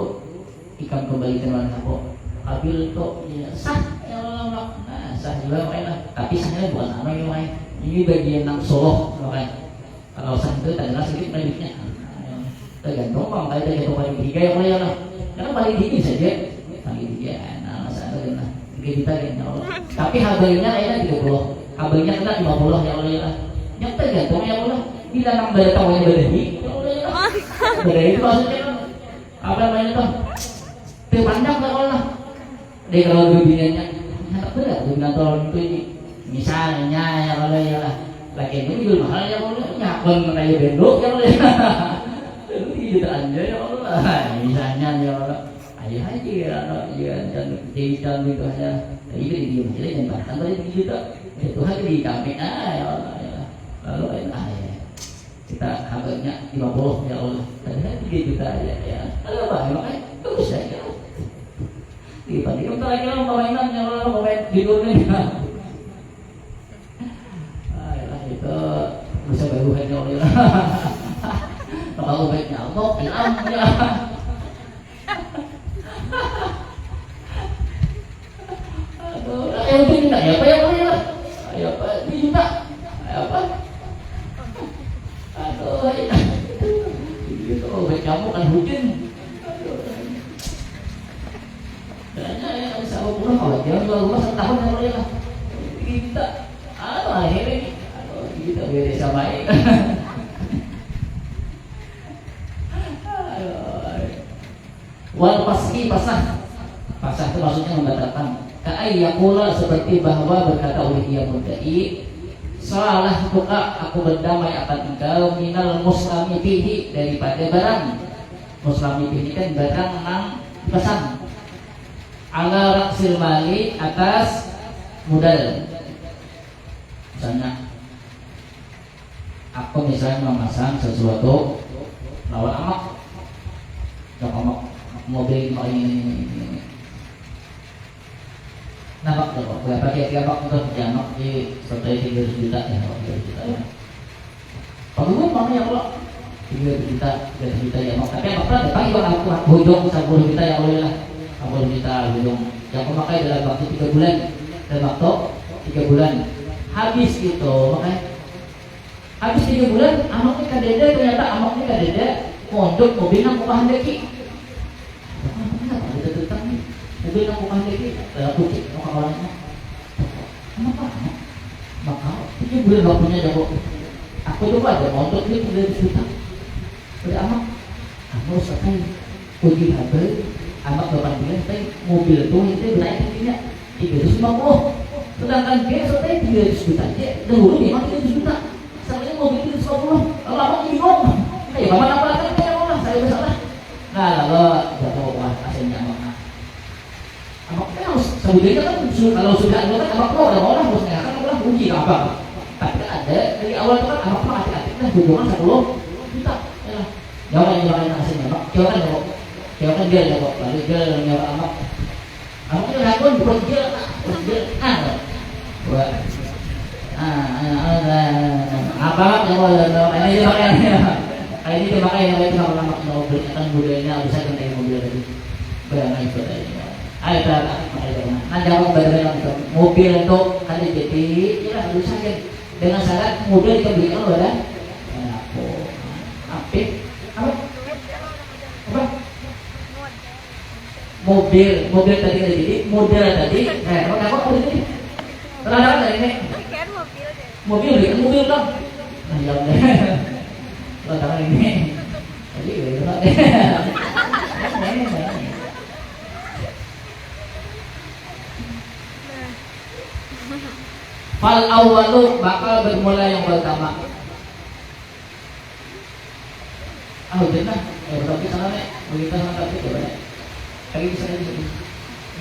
ikan kembalikan warna kok kabil itu ya, sah ya Allah. Nah sah juga makanya, tapi sahnya bukan nama yang lain, ini bagian nang soloh makanya. Kalau sah itu tak jelas sedikit mediknya, tergantung kalau kayak tergantung paling tiga yang lain lah, karena paling tinggi saja paling tiga. Nah masa itu kan tiga juta kan ya Allah, tapi harganya lainnya 30, harganya kena 50 ya Allah. Yang tergantung ya Allah, bila nang tahu yang berdehi itu maksudnya apa namanya tuh terpandang lah Allah. Dia kalau dunia tak berat dunia tolong itu ini misalnya ya Allah ya lah lagi ini jual mahal ya Allah nyakon kayak bendok ya Allah itu gitu aja ya Allah misalnya ya Allah ayo aja ya Allah ya dan digital itu aja jadi dia jadi yang batang tadi juta itu hanya di kami ya Allah ya lalu ya kita harganya 50 ya Allah, tadinya 3 juta aja ya. Kalau apa? Makanya terus saja. Dibanding kita lagi orang permainan yang orang pemain tidurnya. Ayolah itu bisa baruhan ya Allah. Kalau baiknya Allah hilang ya. Aduh, yang penting ya apa ya Allah? Ya apa? 2 juta. Apa? Aduh, itu baik kamu kan hujan. Kayaknya ya bisa pulang kalau jangan keluar rumah setahun yang boleh lah. Kita, akhirnya kita beres sama baik. Wal paski pasah itu maksudnya membatalkan. Ka'ayyakula seperti bahwa berkata oleh dia mudai. Salah tuka aku berdamai akan engkau minal muslami fihi daripada barang muslami fihi kan barang nang pesan ala raksil mali atas modal. Misalnya aku misalnya memasang sesuatu lawan amak mobil ini nampak tuh, berapa kira-kira untuk jamak di seperti 300 juta ya, 300 juta ya. Pengumum mana ya Allah? 300 juta ya, tapi apa ada pagi bang aku hujung 10 juta ya Allah lah, 10 juta hujung. Yang memakai dalam waktu 3 bulan, dalam waktu 3 bulan habis gitu, makanya habis 3 bulan amaknya kadeda ternyata amaknya kadeda mondok mobil nang kupahan deki. Mobil nang kupahan deki, kucing orangnya kenapa? Maka 3 bulan waktunya ada kok. Aku coba aja untuk dia 300 juta. Udah amak, kamu sekai uji habis, amak 8 bulan, tapi mobil itu naik harganya 350. Sedangkan dia sekai 300 juta, dia dahulu memang 300 juta. Sekarang mobil 350. Kalau amak bingung, ayo mama apa lagi saya mau lah, saya bersalah. Nah lalu jatuh wah hasilnya amak. Amak kan harus sebetulnya kan kalau sudah ada kan amak lo ada orang harus kan orang uji apa. Tapi kan ada dari awal itu kan amak lo hati-hati kan hubungan 10 juta. Jangan yang hasilnya amak. Jangan dia ya kok. Lalu dia nyawa amak. Amaknya rakun bukan dia apa yang mau ini Kali ini terima kasih namanya itu nama mobil akan budayanya bisa kena mobil tadi. Bayangkan itu tadi. Ayo kita pakai nanti aku bayar untuk mobil untuk kali jadi ya harus sakit dengan syarat mobil kita belikan loh kan? Aku apik apa? Apa? Mobil tadi jadi model tadi. Kalau kamu ini terang tadi ini. Kan mobil deh. Mobil dong. Nah, ya udah. Lo tahu ini. Jadi itu deh. Fal awalu bakal bermula yang pertama. Benar. Tapi sana nih, begitu sama tapi coba nih. Kali bisa aja sih.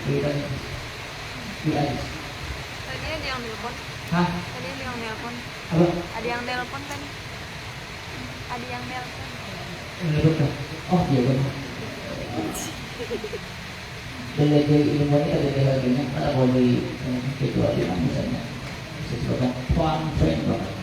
Begitu. Iya. Tadi ada yang telepon. Hah? Tadi ada yang telepon. Apa? Ada yang telepon kan? Ada yang telepon. Benar. Oh iya benar. Dari ilmu ini ada harganya, ada boleh kecuali misalnya sesuatu fun friend banget.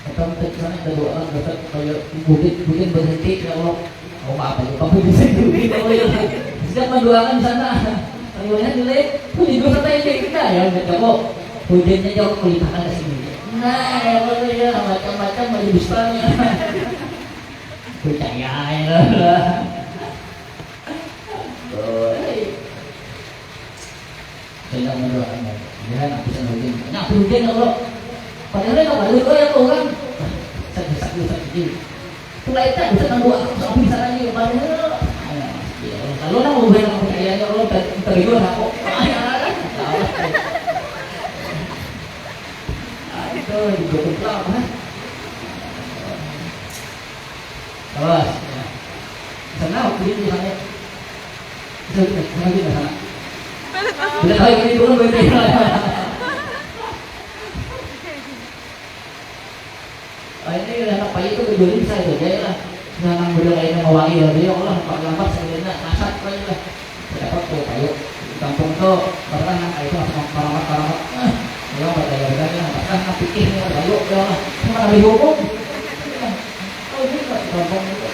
Atau kita ada dua orang dapat kayak mungkin berhenti ya Allah. Oh maaf ya, kamu bisa duit sejak mendoakan di sana. Akhirnya jelek, puji dosa saya kita ya, kamu hujannya jauh melimpahkan ke sini. Nah, ya macam-macam baju besarnya. Percaya ya. Saya mendoakan ya, nak bisa hujan. Nak hujan Allah. Padahal nggak balik ya orang. Sakit. Mulai tak bisa mendoa aku bisa lagi. Padahal kalau nak mau bayar percayaannya Allah terima aku. Aduh, dibutuh apa? Awas. Sana aku di sana. Sana di sana. Bila lagi ini turun berarti. Ini anak bayi itu berdua bisa itu aja lah. Nanang berdua lainnya mewangi dari Allah lambat sebenarnya nasab aja lah. Dapat tuh kayu di kampung tuh pernah kayu itu masuk karamat. Ya bergaya-gaya bahkan pikirnya kayu ya lah. Cuma dari hukum. Oh ini kok kampung itu.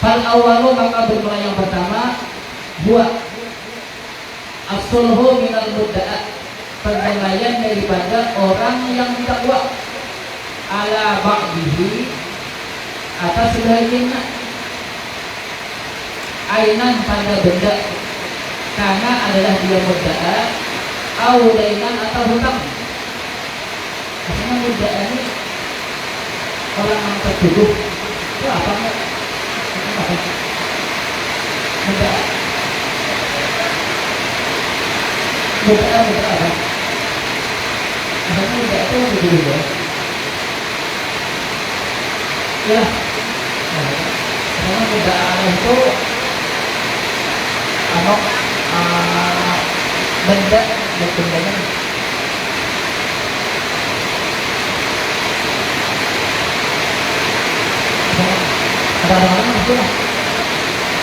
Fal awalu maka bermula yang pertama buat asulhu minal mudda'at, penilaian daripada orang yang didakwa ala ba'dihi atas sebagiannya ainan pada benda karena adalah dia mudda'a au dainan atau hutang. Maksudnya mudda'a ini orang yang tertuduh itu apa enggak? Mudda'a apa? Maksudnya mudda'a itu tertuduh ya? Ya, karena mudda'a itu benda dan bendanya ada orang itu lah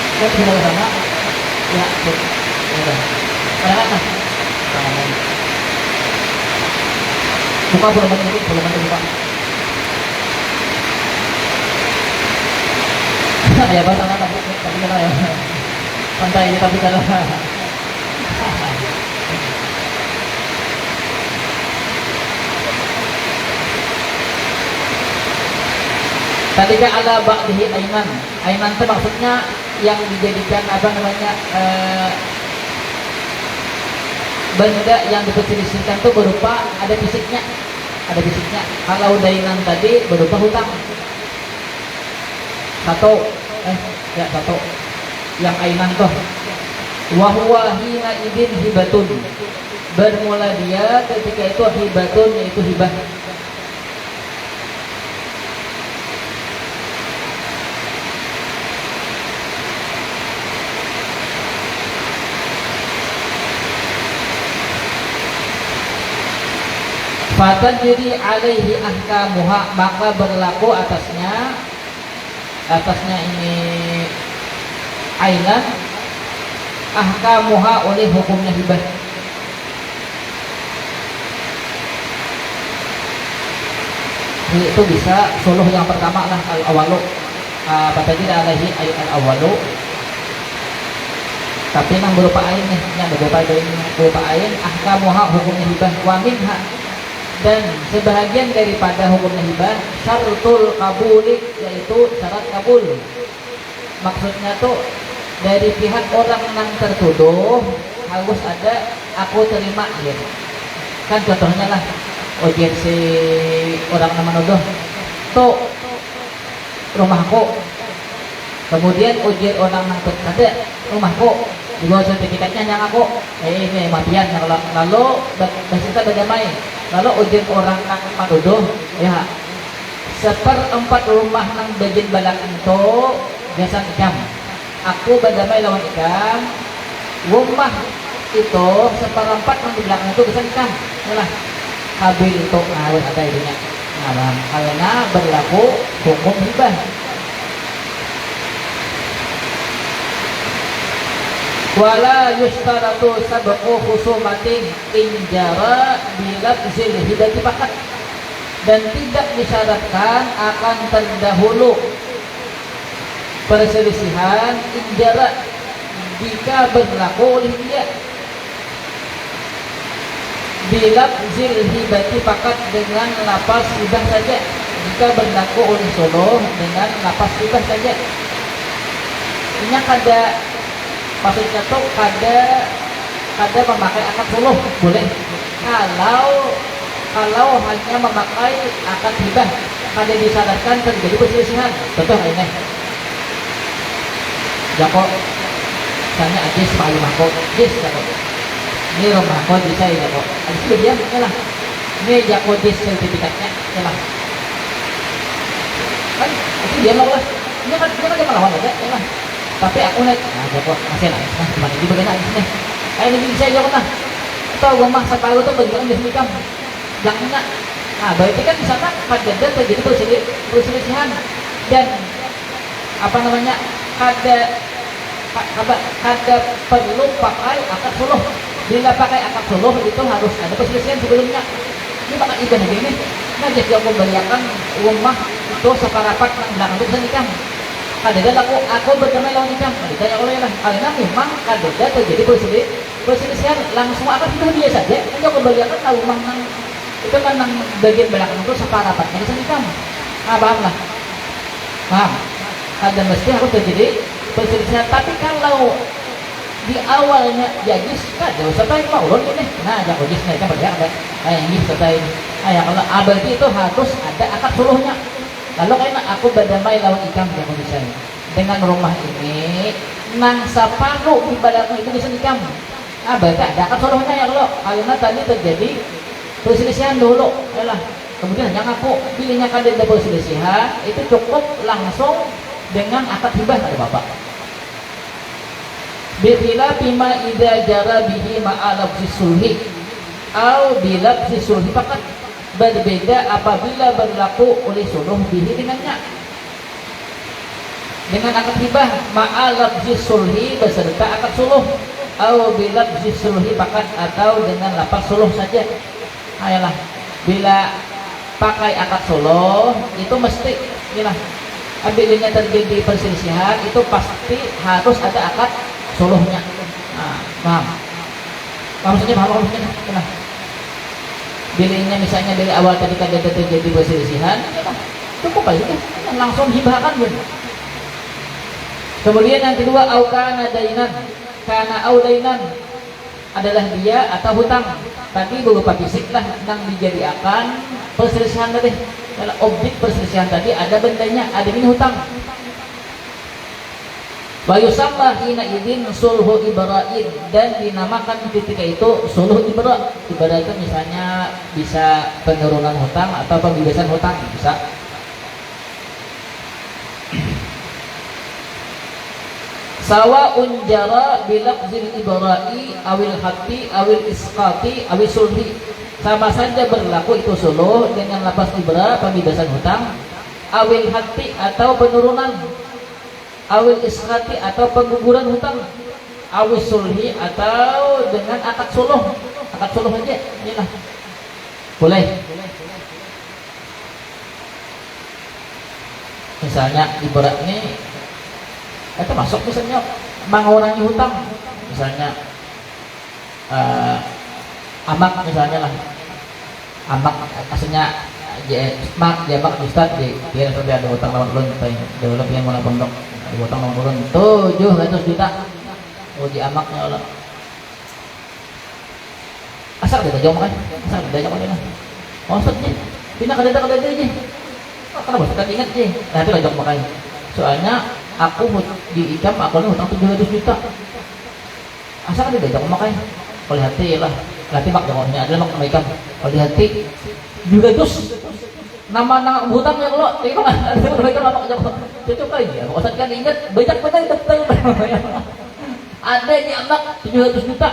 kita tinggal sama ya udah ada apa buka belum buka ya bahasa tapi kenal ya pantai tapi kalau tadi kan ada ba'dihi aiman itu maksudnya yang dijadikan apa namanya benda yang diperselisihkan itu berupa ada fisiknya kalau dainan tadi berupa hutang satu yang aiman tuh wahwa hina idin hibatun bermula dia ketika itu hibatun yaitu hibah Fatajri alaihi ahkamuha, maka berlaku atasnya ini ainan, ahkamuha oleh hukumnya hibah. Itu bisa suluh yang pertama lah, al-awalu. Fatajri alaihi al-awalu, tapi yang berupa ain nih, yang berupa ain, ahkamuha hukumnya hibah, wa minha, dan sebahagian daripada hukumnya hibah syaratul kabuli, yaitu syarat kabul. Maksudnya tuh dari pihak orang yang tertuduh harus ada aku terima gitu. Kan contohnya lah ojek si orang yang menuduh tuh rumahku, kemudian ojek orang yang ada rumahku dibawa sertifikatnya yang aku ini matian, lalu kita berdamai, lalu ojek orang yang menuduh ya seperempat rumah nang bagian balak itu biasa ikam, aku berdamai lawan ikam, rumah itu seperempat yang di belakang itu bisa ikam, yalah kabil itu harus ada ininya. Nah, karena berlaku hukum hibah. Wala yustaratu sabqu khusumatin injara bilabzil hibati fakat, dan tidak disyaratkan akan terdahulu perselisihan injara jika berlaku oleh dia bilabzil hibati fakat, dengan lapas hibah saja, jika berlaku oleh suluh dengan lapas hibah saja. Ini kada maksudnya tuh kada memakai akad suluh boleh, kalau hanya memakai akad hibah kada disyaratkan terjadi perselisihan. Contoh ini Jako misalnya Ajis Pak Rumahko, Jis Jako ini rumahko bisa ya Jako, Ajis itu dia lah ini Jako Jis sertifikatnya lah kan itu dia lah, ini kan dia melawan aja lah, tapi aku naik nah Jako masih naik nah cuma ini bagaimana Ajis nih ini bisa Jako nah atau rumah separuh tuh bagian di sini kan belakangnya. Nah berarti kan di sana kada terjadi perselisihan, dan apa namanya kada perlu pakai akad suluh. Bila pakai akad suluh itu harus ada perselisihan sebelumnya. Ini pakai ibadah begini, nah jadi aku beriakan rumah itu separapat yang belakang itu bisa nikah. Kada aku berdamai lawan nikah, ditanya oleh lah karena memang kada terjadi perselisihan, langsung akad sudah biasa saja. Ini aku beriakan rumah yang itu kan yang bagian belakang itu separapatnya bisa nikah. Nah paham lah, paham. Ada mesti harus terjadi perselisihan, tapi kalau di awalnya jadi kada usah tahu mau ulun ini, nah jangan ujis nih kan berarti ada yang ini selesai. Nah kalau berarti itu harus ada akad suluhnya. Lalu karena aku berdamai lawan ikam yang bisa dengan rumah ini nang saparu di belakang itu bisa nikam. Berarti ada akad suluhnya ya kalau karena tadi terjadi perselisihan dulu, yalah. Kemudian yang aku pilihnya kada ada perselisihan, itu cukup langsung dengan akad hibah dari bapak. Bila bima idza jara bihi ma'alaf sulhi au bila sulhi fakat, berbeda apabila berlaku oleh suluh bihi dengannya, dengan akad hibah ma'alaf sulhi beserta akad suluh, au bila sulhi fakat, atau dengan lapas suluh saja. Ayolah, bila pakai akad suluh itu mesti inilah, apabila terjadi perselisihan itu pasti harus ada akad suluhnya. Nah, paham? Maksudnya paham maksudnya? Nah, bilingnya misalnya dari awal tadi kada terjadi perselisihan, cukup aja deh, langsung hibahkan pun. Kemudian yang kedua, aukana dainan, karena audainan adalah dia atau hutang. Tadi berupa fisik lah yang dijadikan perselisihan tadi. Kalau objek perselisihan tadi ada bendanya, ada ini hutang. Wa yusamma hina idzin sulhu ibra'in, dan dinamakan ketika itu sulhu ibra'. Ibra' itu misalnya bisa penurunan hutang atau pembebasan hutang bisa. Sawa'un jara bilafzil ibra'i awil hati awil isqati awil sulhi, sama saja berlaku itu suluh dengan lapas ibra pembebasan hutang, awil hati atau penurunan, awil iskhati atau pengguguran hutang, awil sulhi atau dengan akad suluh aja, inilah boleh. Misalnya ibarat ini itu masuk misalnya mengurangi hutang, misalnya amak misalnya lah, amak aslinya mak dia mak ustad dia sudah ada hutang lawan ulun dia ulun yang mau pondok ada hutang lawan ulun 700 juta, oh di amaknya Allah asal dia jauh makan, asal dia jauh makan maksudnya pindah ke data aja. Kenapa kita ingat sih? Nah itu lajak makanya. Soalnya aku diikam aku nih hutang 700 juta. Asal kan diajak makanya. Kalau hati lah, hati mak jawabnya adalah mak ikam. Kalau hati 700 nama hutang yang lo, itu kan ada mereka mak jawab. Cocok aja. Ustaz kan ingat banyak benar betul. Ada di anak 700 juta.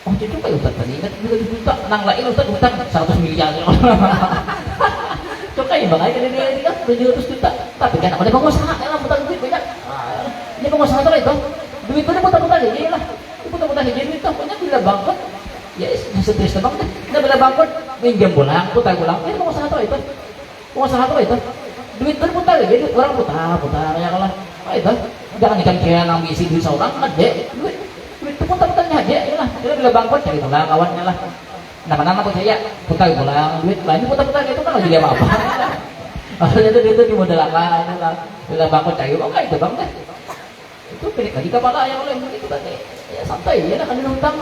Oh cocok aja Ustaz tadi ingat 700 juta. Nang lain Ustaz hutang 100 miliar. Cokai makanya dia 700 juta. Tapi kan ada pengusaha yang putar duit banyak. Ini pengusaha tuh itu. Duit itu putar-putar aja lah. Putar-putar aja duit itu punya bila bangkrut. Ya stres banget. Dia bila bangkrut minjam pulang, putar pulang. Ini pengusaha tuh itu. Pengusaha tuh itu. Duit itu putar aja, duit orang putar ya kalau. Itu jangan ikan kira ngambisi duit seorang kan deh. Duit itu putar-putar aja lah. Dia bila bangkrut cari pulang kawannya lah. Nama-nama percaya putar pulang duit lain putar-putar itu kan lagi dia apa maksudnya itu dimodalkan bila bangkot cair oke itu bang deh itu pilih lagi kepala yang oleh itu tadi ya santai ya kan ada hutang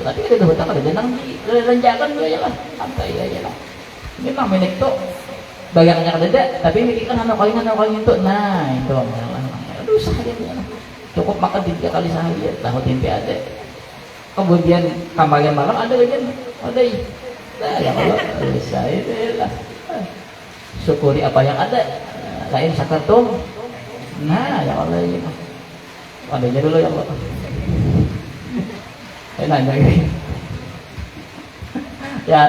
tapi ada hutang ada jenang direnjakan juga ya lah santai aja lah memang milik tuh bayangannya kan ada tapi milikkan anak kali itu nah itu aduh sehari cukup makan 3 kali sehari tahu tempe ada. Kemudian kemarin malam ada lagi, ada nah ya Allah saya lah syukuri apa yang ada, lain sakatum, nah ya Allah ini adanya dulu ya Allah, saya nanya gini, ya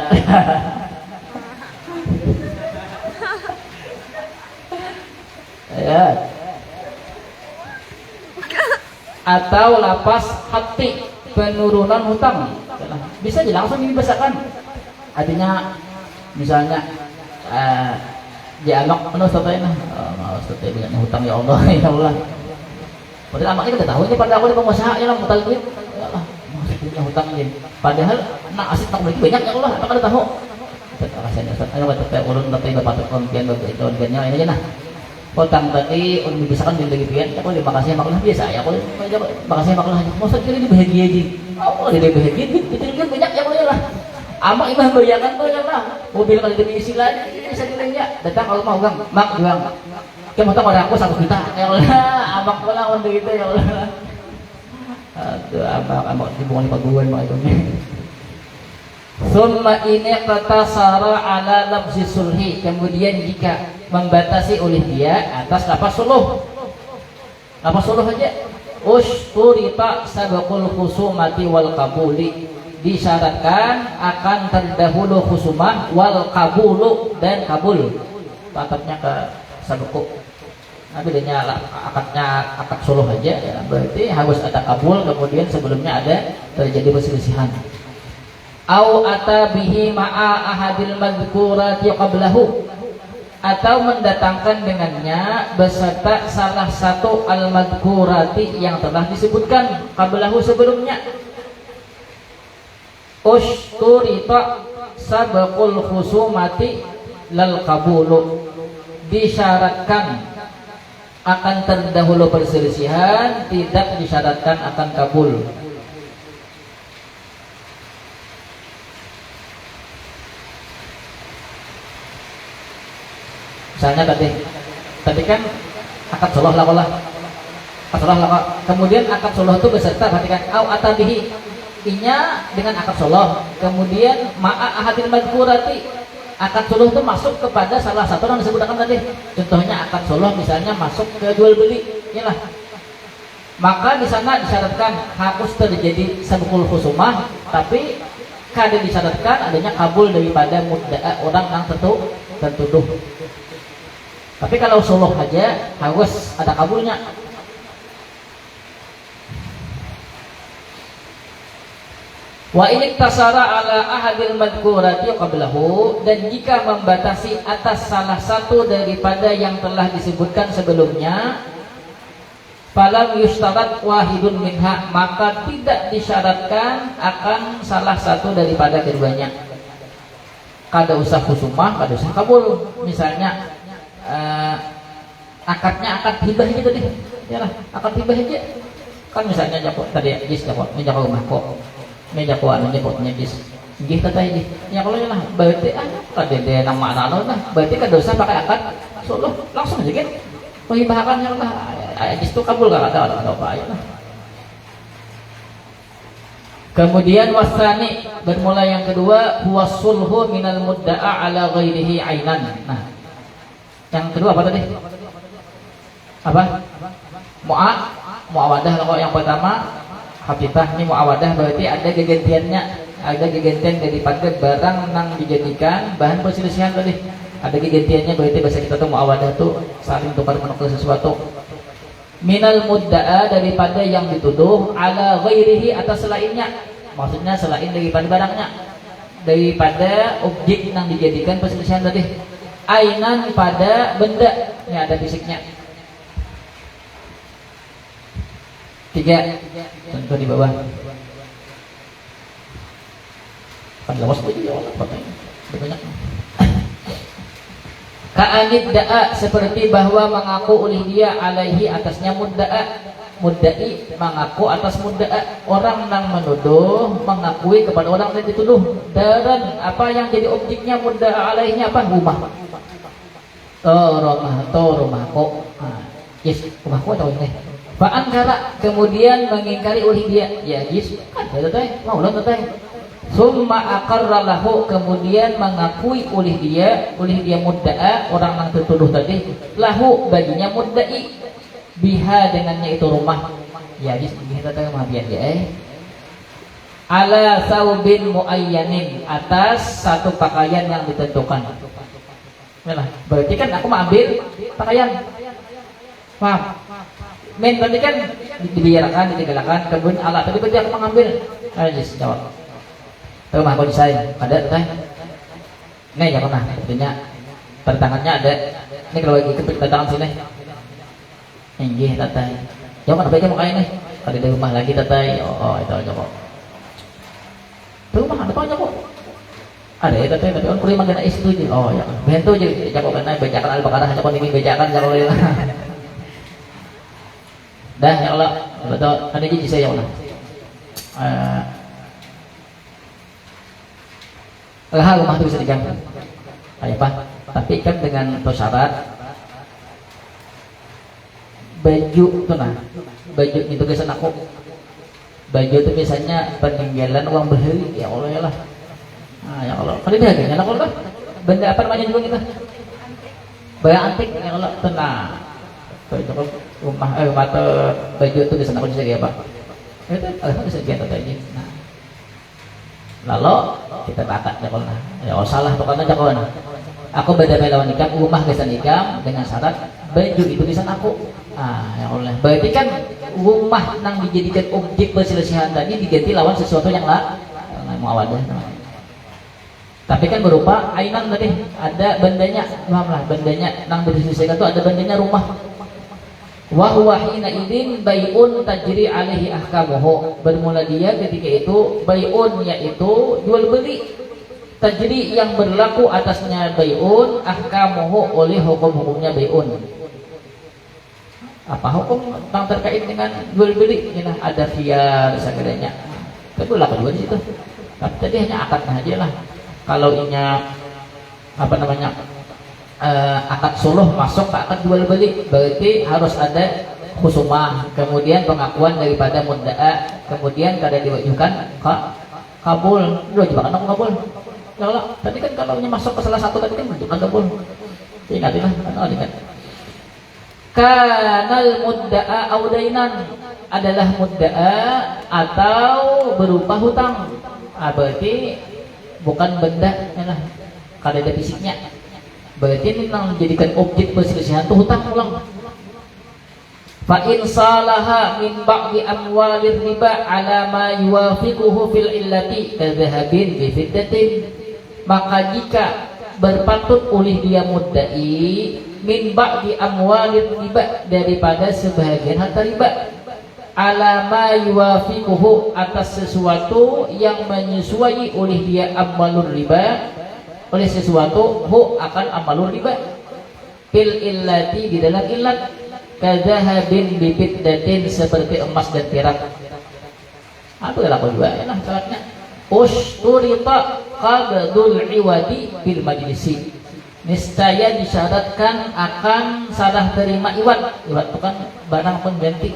ya atau lapas hati penurunan hutang bisa aja langsung dibiasakan artinya misalnya dialog penuh sampai banyak hutang ya Allah ya Allah padahal amaknya udah tahu ini pada aku di pengusaha ya lah hutang duit ya Allah punya hutang ini padahal nak asyik tak beli banyak ya Allah apa kada tahu rasanya ayo kita ulun tapi bapak kompian begitu organnya ini aja nah hutang tadi untuk bisa kan lagi pian aku terima kasih maklum biasa ya aku makasih maklum maksud kira ini bahagia aja oh dia bahagia itu banyak ya boleh lah amak imah bayangan tuh ya lah mobil kalau diisi lagi bisa dilenya datang kalau mau bang mak bilang kamu tahu ada aku 1 juta ya Allah amak pula untuk itu ya Allah aduh amak dibungan di paguan mak itu summa ini kata sara ala labzi sulhi kemudian jika membatasi oleh dia atas lapas suluh aja usturita sabaqul khusumati wal qabuli disyaratkan akan terdahulu khusumah wal qabulu dan kabul tatapnya ke sabaqu tapi dia akad suluh aja ya, berarti harus ada kabul kemudian sebelumnya ada terjadi perselisihan au atabihi ma'a ahadil madhkurati qablahu atau mendatangkan dengannya beserta salah satu al-madhkurati yang telah disebutkan qablahu sebelumnya usturita sabaqul khusumati lal qabulu disyaratkan akan terdahulu perselisihan tidak disyaratkan akan kabul. Misalnya tadi kan akad suluh lah kemudian akad suluh itu beserta perhatikan au atabihi inya dengan akad suluh kemudian ma'a ahadil madhkurati akad suluh itu masuk kepada salah satu yang disebutkan tadi contohnya akad suluh misalnya masuk ke jual beli inilah maka di sana disyaratkan harus terjadi sabqul khusumah tapi kada disyaratkan adanya kabul daripada mudda'a orang yang tertuduh. Tapi kalau suluh aja harus ada kabulnya. Wa in tasara ala ahadil madhkurati qablahu, dan jika membatasi atas salah satu daripada yang telah disebutkan sebelumnya, falam yustarat wahidun minha, maka tidak disyaratkan akan salah satu daripada keduanya. Kada usah khusumah, kada usah kabul. Misalnya akadnya akad hibah gitu deh. Yalah, akad hibah aja. Kan misalnya Jako tadi jis Jako, ini Jako rumah kok. Ini Jako anu nyebutnya jis. Nggih tata iki. Ya kalau lah berarti kada de nama anu nah, berarti kada usah pakai akad. Suluh langsung aja kan. Penghibahkan yang lah. Jis itu kabul enggak ada apa ya lah. Kemudian wasani, bermula yang kedua, huwa sulhu minal mudda'a ala ghairihi ainan. Nah, yang kedua apa tadi? Apa? Muawadah. Kalau yang pertama hafifah, ini muawadah berarti ada gegantiannya, ada gegantian daripada barang yang dijadikan bahan perselisihan tadi. Ada gegantiannya, berarti bahasa kita tuh muawadah tuh saling tukar menukar sesuatu. Minal mudda'a, daripada yang dituduh, ala ghairihi, atas selainnya, maksudnya selain daripada barangnya, daripada objek yang dijadikan perselisihan tadi. Ainan, pada benda yang ada fisiknya. 3 contoh di bawah. Kan lawas itu ya Allah, banyak. Ka'anid da'a, seperti bahwa mengaku oleh dia alaihi, atasnya muddai mengaku atas mudda'a, orang yang menuduh mengakui kepada orang yang dituduh. Dan apa yang jadi objeknya mudda'a alaihnya apa? Rumah. Rumahku. Yes, rumahku atau ini. Fa'angkara, kemudian mengingkari oleh dia. Ya, yes, kan teteh, mau lah teteh. Summa aqarra lahu, kemudian mengakui oleh dia mudda'a, orang yang tertuduh tadi, lahu baginya muddai, biha dengannya itu rumah. Ya, yes, kita tahu mah biar dia ala saubin muayyanin, atas satu pakaian yang ditentukan. Nah, berarti kan aku mau ambil pakaian. Paham? Men berarti kan dibiarkan, ditinggalkan, kebun alat. Tadi berarti aku mengambil. Ayo Jis, jawab. Tahu mah aku desain. Ada teh? Nih jangan nah. Artinya pertangannya ada. Ini kalau lagi kepik tangan sini. Nggih tatay. Jangan apa aja makanya nih. Ada di rumah lagi tatay. Oh itu aja kok. Tuh mah ada apa aja kok. Ada ya tatay, tapi on kuliah magana itu aja. Oh ya. Bento aja jago kana bacakan Al-Baqarah aja kok ini bacakan jago lila. Dah ya Allah, betul. Ada janji saya ya Allah. Lah rumah itu bisa diganti. Kayak apa? Tapi kan dengan syarat baju tuh nah. Baju itu kesan aku. Baju itu biasanya peninggalan uang beheli ya Allah ya lah. Ah ya Allah. Kalau dia gini Allah kan. Benda apa namanya juga kita? Barang antik ya Allah, tenang. Kalau rumah mata baju itu kesan aku bisa kayak apa? Itu bisa diganti tadi. Nah. Lalu kita bakat jakolna. Ya Allah salah pokoknya jakolna. Aku beda lawan nikam, rumah kesan nikam dengan syarat baju itu kesan aku. Ah ya Allah. Berarti kan rumah yang dijadikan objek perselisihan tadi diganti lawan sesuatu yang muawadah. Tapi kan berupa ainan tadi, ada bendanya, pahamlah bendanya yang disesuaikan itu ada bendanya rumah. Wa huwa hina idzin bai'un tajri alaihi ahkamuhu, bermula dia ketika itu bai'un yaitu jual beli tajri yang berlaku atasnya bai'un ahkamuhu oleh hukum-hukumnya bai'un. Apa hukum yang terkait dengan jual beli? Inilah ada khiyar sebagainya. Itu berlaku juga di situ. Tapi tadi hanya akad aja lah. Kalau inya apa namanya? Akad suluh masuk ke akad jual beli, berarti harus ada khusumah, kemudian pengakuan daripada mudda'a, kemudian kada diwajibkan kabul. Diwajibkan aku kabul. Ya Allah, tadi kan kalau masuk ke salah satu tadi kan diwajibkan kabul. Ingatinlah, ingat. Kanal mudda'a audainan, adalah mudda'a atau berupa hutang. Berarti bukan benda ya lah, kada ada fisiknya. Berarti ini yang menjadikan objek perselisihan itu hutang ulang. Fa in salaha min ba'di amwalir riba ala ma yuwafiquhu fil illati kadzahabin bi fiddatin, maka jika berpatut oleh dia muddai min ba'di amwalir riba, daripada sebahagian harta riba, ala ma yuwafiquhu, atas sesuatu yang menyesuai oleh dia amwalur riba, oleh sesuatu hu akan amalur riba, fil illati di dalam illat, kadzahabin bi fiddatin, seperti emas dan perak. Apa kalau dua ya lah syaratnya. Usturita qabdul iwadi bil majlisi, niscaya disyaratkan akan salah terima iwat. Iwat itu kan barang pengganti.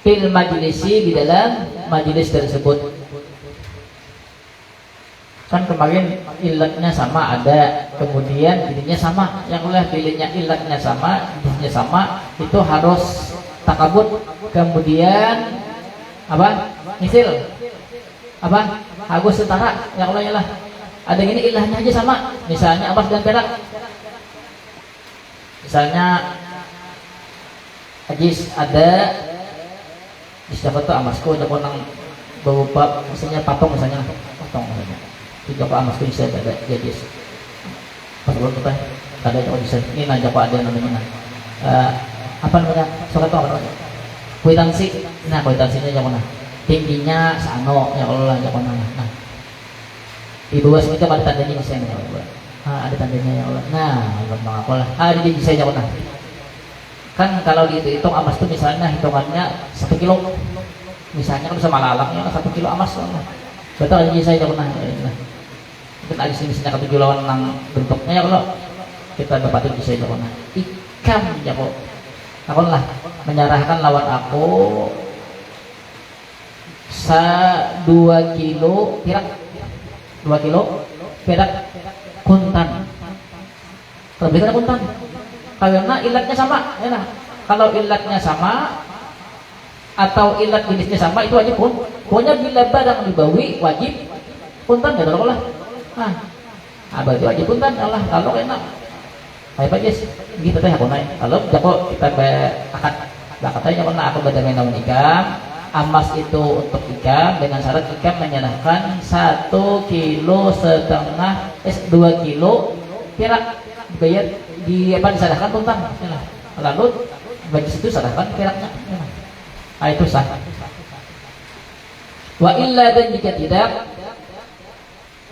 Bil majlisi, di dalam majlis tersebut. Kan kemarin ilatnya sama ada, kemudian dirinya sama, yang oleh pilihnya ilatnya sama, dirinya sama, itu harus takabut. Kemudian apa? Misil apa? Agus setara, yang oleh lah. Ada gini ilahnya aja sama, misalnya emas dan perak. Misalnya Ajis ada siapa tuh amasku ada konang berupa misalnya patung misalnya tiga pak amasku bisa ada jadi pas belum tuh ada yang bisa ini nanya pak ada namanya apa namanya soal itu apa namanya kwitansi. Nah kwitansinya yang mana tingginya sano ya Allah yang mana. Nah di bawah sini ada tandanya misalnya ya Allah. Ada tandanya ya Allah. Nah Allah apa lah di bisa yang mana. Kan kalau dihitung emas itu misalnya hitungannya 1 kilo, misalnya kan sama lalangnya 1 kilo emas, betul aja saya pernah. Mungkin ada sini-sini 7 lawan nang bentuknya ya kalau kita dapatin bisa ya pernah. Ikam ya kok, aku lah menyerahkan lawan aku 2 kilo perak, 2 kilo perak kuntan, terbitkan kuntan. Karena ilatnya sama, ya nah. Kalau ilatnya sama atau ilat jenisnya sama itu wajib pun. Pokoknya bila barang dibawi wajib punten ya kalau lah. Nah, berarti wajib punten Allah. Kalau enak, kayak apa guys? Gitu teh aku naik. Kalau jago kita akad, katanya pernah aku berdamai dengan ikam. Emas itu untuk ikam dengan syarat ikam menyerahkan 1,5 kilo, 2 kilo perak dibayar di apa disadahkan tuntang ya. Lalu bagi situ sadahkan peraknya ya. Nah, itu sah. Wa illa, dan jika tidak,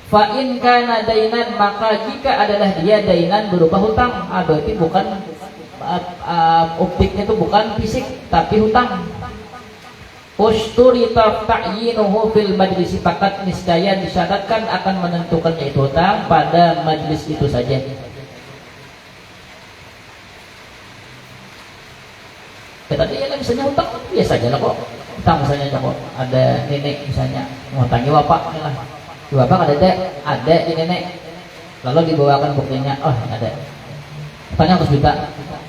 fa in kana dainan, maka jika adalah dia dainan berupa hutang, berarti bukan objeknya itu bukan fisik tapi hutang. Usturita ta'yinuhu fil majlis, fakat niscaya disyaratkan akan menentukannya itu hutang pada majlis itu saja. Tadi ya misalnya hutang biasa aja lah kok. Hutang misalnya kok ada nenek misalnya ngutangi bapak lah. Di bapak ada di nenek. Lalu dibawakan buktinya, oh ada. Hutangnya 100 juta.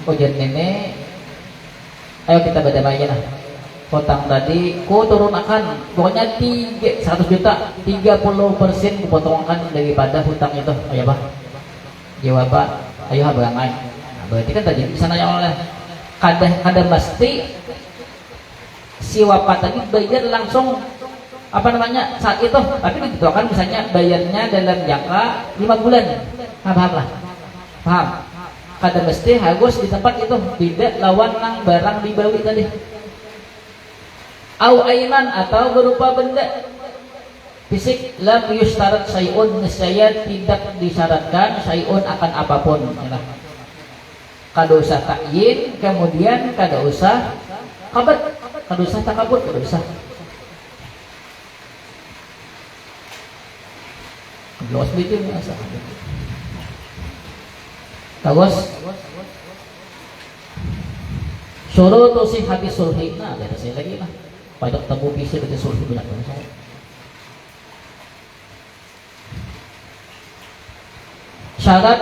Oh jadi nenek. Ayo kita berdamai aja lah. Hutang tadi ku turun akan pokoknya 100 juta, 30% kupotongkan daripada hutang itu. Ayo Pak. Jawab Pak. Ayo habangai. Nah, berarti kan tadi di sana yang oleh kada mesti si wafat tadi bayar langsung apa namanya saat itu, tapi ditentukan misalnya bayarnya dalam jangka 5 bulan. Paham lah, paham. Kada mesti harus di tempat itu, tidak lawan nang barang dibawi tadi. Au ainan, atau berupa benda fisik, lam yustarat syai'un, niscaya tidak disyaratkan syai'un akan apapun. Kada usah takyin, kemudian kada usah kabat, kada usah takabut, kada usah. Luas begitu biasa. Terus syurutu sihhati sulhi. Nah, ada saya lagi lah. Pada ketemu PC dengan sulhi banyak banget. Syarat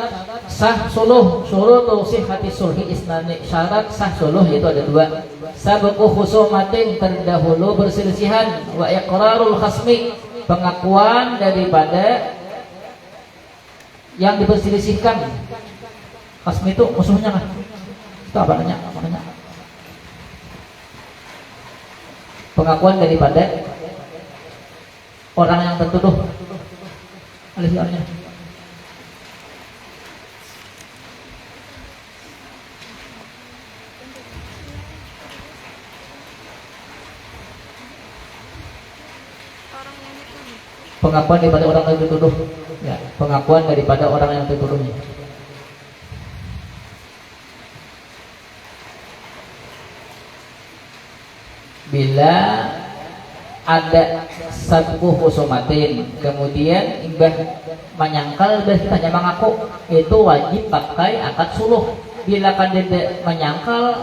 sah suluh, syurutu sihhati sulhi isnani, syarat sah suluh yaitu ada 2. Sabqu khusumatin, terdahulu perselisihan, wa iqrarul khasmi, pengakuan daripada yang diperselisihkan. Khasmi itu musuhnya kan? Itu apa namanya? Pengakuan daripada orang yang tertuduh. Alih-alihnya. Orang yang dituduh. Pengakuan daripada orang yang tertuduh. Ya, pengakuan daripada orang yang tertuduhnya. Bila ada satu husumatin, kemudian imbah menyangkal berarti hanya mengaku, itu wajib pakai akad suluh. Bila kadeda menyangkal,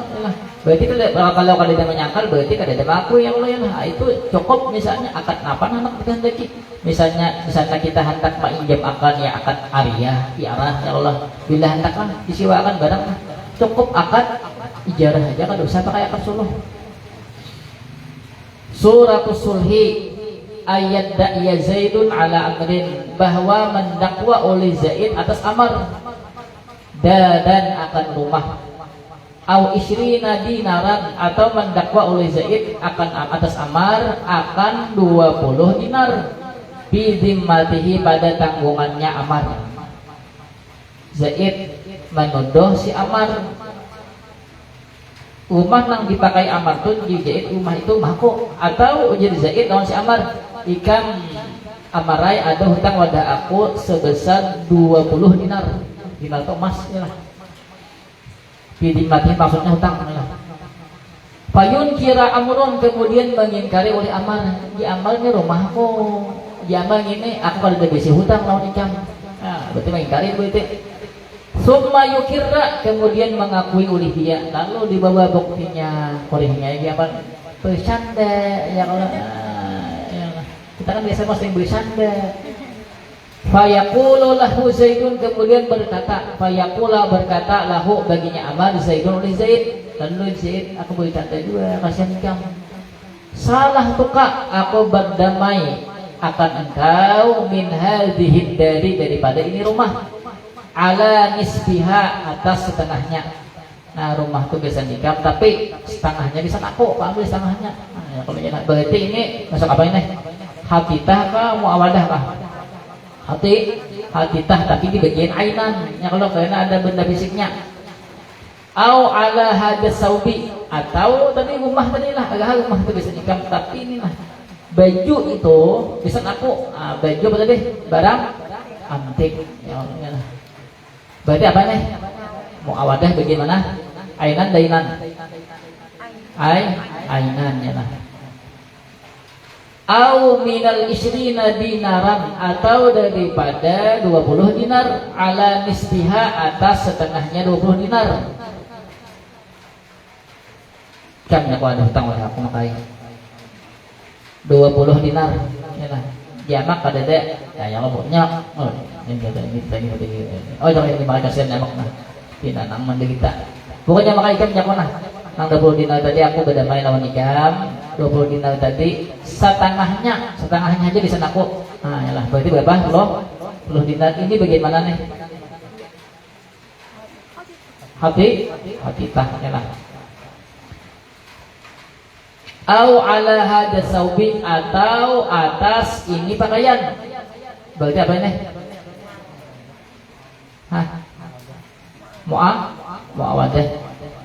berarti kalau kadeda menyangkal berarti kadeda mengaku yang lain. Itu cukup misalnya akad apa anak dikehendaki. Misalnya kita hendak menginjam akan ya akad ariyah, iarah ya Allah. Bila hendaklah disiwakan barang, cukup akad ijarah aja, kan usah pakai akad suluh. Suratul Sulhi ayat da'iya Zaidun ala amrin, bahwa mendakwa oleh Zaid atas amar dan akan rumah, au isyrina dinaran, atau mendakwa oleh Zaid akan atas amar akan 20 dinar bidzimmatihi, pada tanggungannya amar. Zaid menuduh si amar, rumah nang dipakai amar tuh di Zaid rumah itu mahku, atau ujar Zaid lawan si amar, ikan amarai ada hutang wadah aku sebesar 20 dinar. Dinar itu emas ya lah. Bidimati maksudnya hutang ya. Payun kira amrun, kemudian mengingkari oleh amar, di amalnya rumahku, di amal ini aku kalau ada hutang lawan ikam. Nah, berarti mengingkari berarti. Summa yukirra, kemudian mengakui oleh dia, lalu dibawa buktinya, korihnya dia apa? Bersanda ya kalau ya, kita kan biasa mesti bersanda. Fayaqulu lahu Zaidun, kemudian berkata, fayaqula berkata lahu baginya Amar, Zaidun oleh Zaid, lalu Zaid, aku berkata juga, kasihan kamu, salah tuka, aku berdamai akan engkau min hadhihi daripada ini rumah, ala nisbiha, atas setengahnya. Nah rumah itu bisa nikam, tapi setengahnya bisa aku ambil setengahnya. Nah, ya, kalau ya, berarti ini masuk apa ini? Hakitah kah, muawadah kah? Hakitah, tapi di bagian ainan. Ya kalau karena ada benda fisiknya. Au ala hadas saubi, atau tadi rumah tadi lah, agak rumah itu bisa nikam, tapi ini lah baju itu bisa aku. Nah, baju apa tadi? Barang antik. Ya, ya. Berarti apa nih? Muawadah bagaimana? Ainan dainan. Ainan ya lah. Au minal isrina dinaran, atau daripada 20 dinar, ala nisbiha, atas setengahnya 20 dinar. Kan aku ada hutang oleh aku makai 20 dinar ya lah. Jamak pada dek ya yang loboknya. Oh ini oh jangan ini makai kasihan jamak nah tidak nang menderita. Pokoknya makai ikan jamak nah nang 20 dinar tadi aku berdamai lawan ikan 20 dinar tadi setengahnya aja bisa aku. Nah yalah berarti berapa? 10 dinar ini bagaimana nih? Hatitah yalah. Au ala hadas saubin, atau atas ini pakaian. Berarti apa ini? Hah? Muawadah.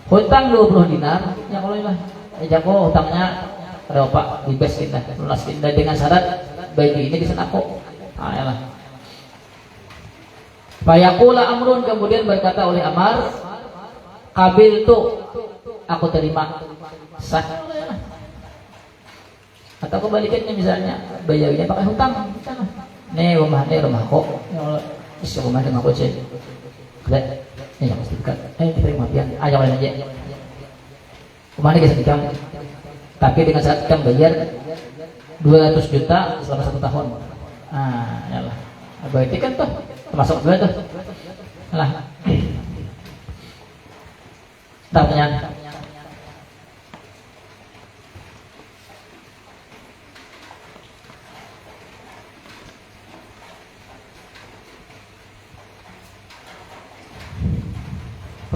Hutang 20 dinar. Ya kalau ini jago hutangnya ada Pak bebas kita, lunas kita dengan syarat baju ini bisa aku. Ah yalah. Fayaqula amrun, kemudian berkata oleh Amar, kabil tuh aku terima. Sah. Atau kebalikannya misalnya bayarnya pakai hutang. Nih rumahku. Isi rumah dengan aku cek. Kelihatan. Ini yang mesti bukan. Diterima pian. Ayo lain aja. Rumah ini bisa dikam. Tapi dengan syarat kamu bayar 200 juta selama 1 tahun. Nah, yalah. Berarti kan tuh termasuk dua tuh. Lah. Pertanyaan.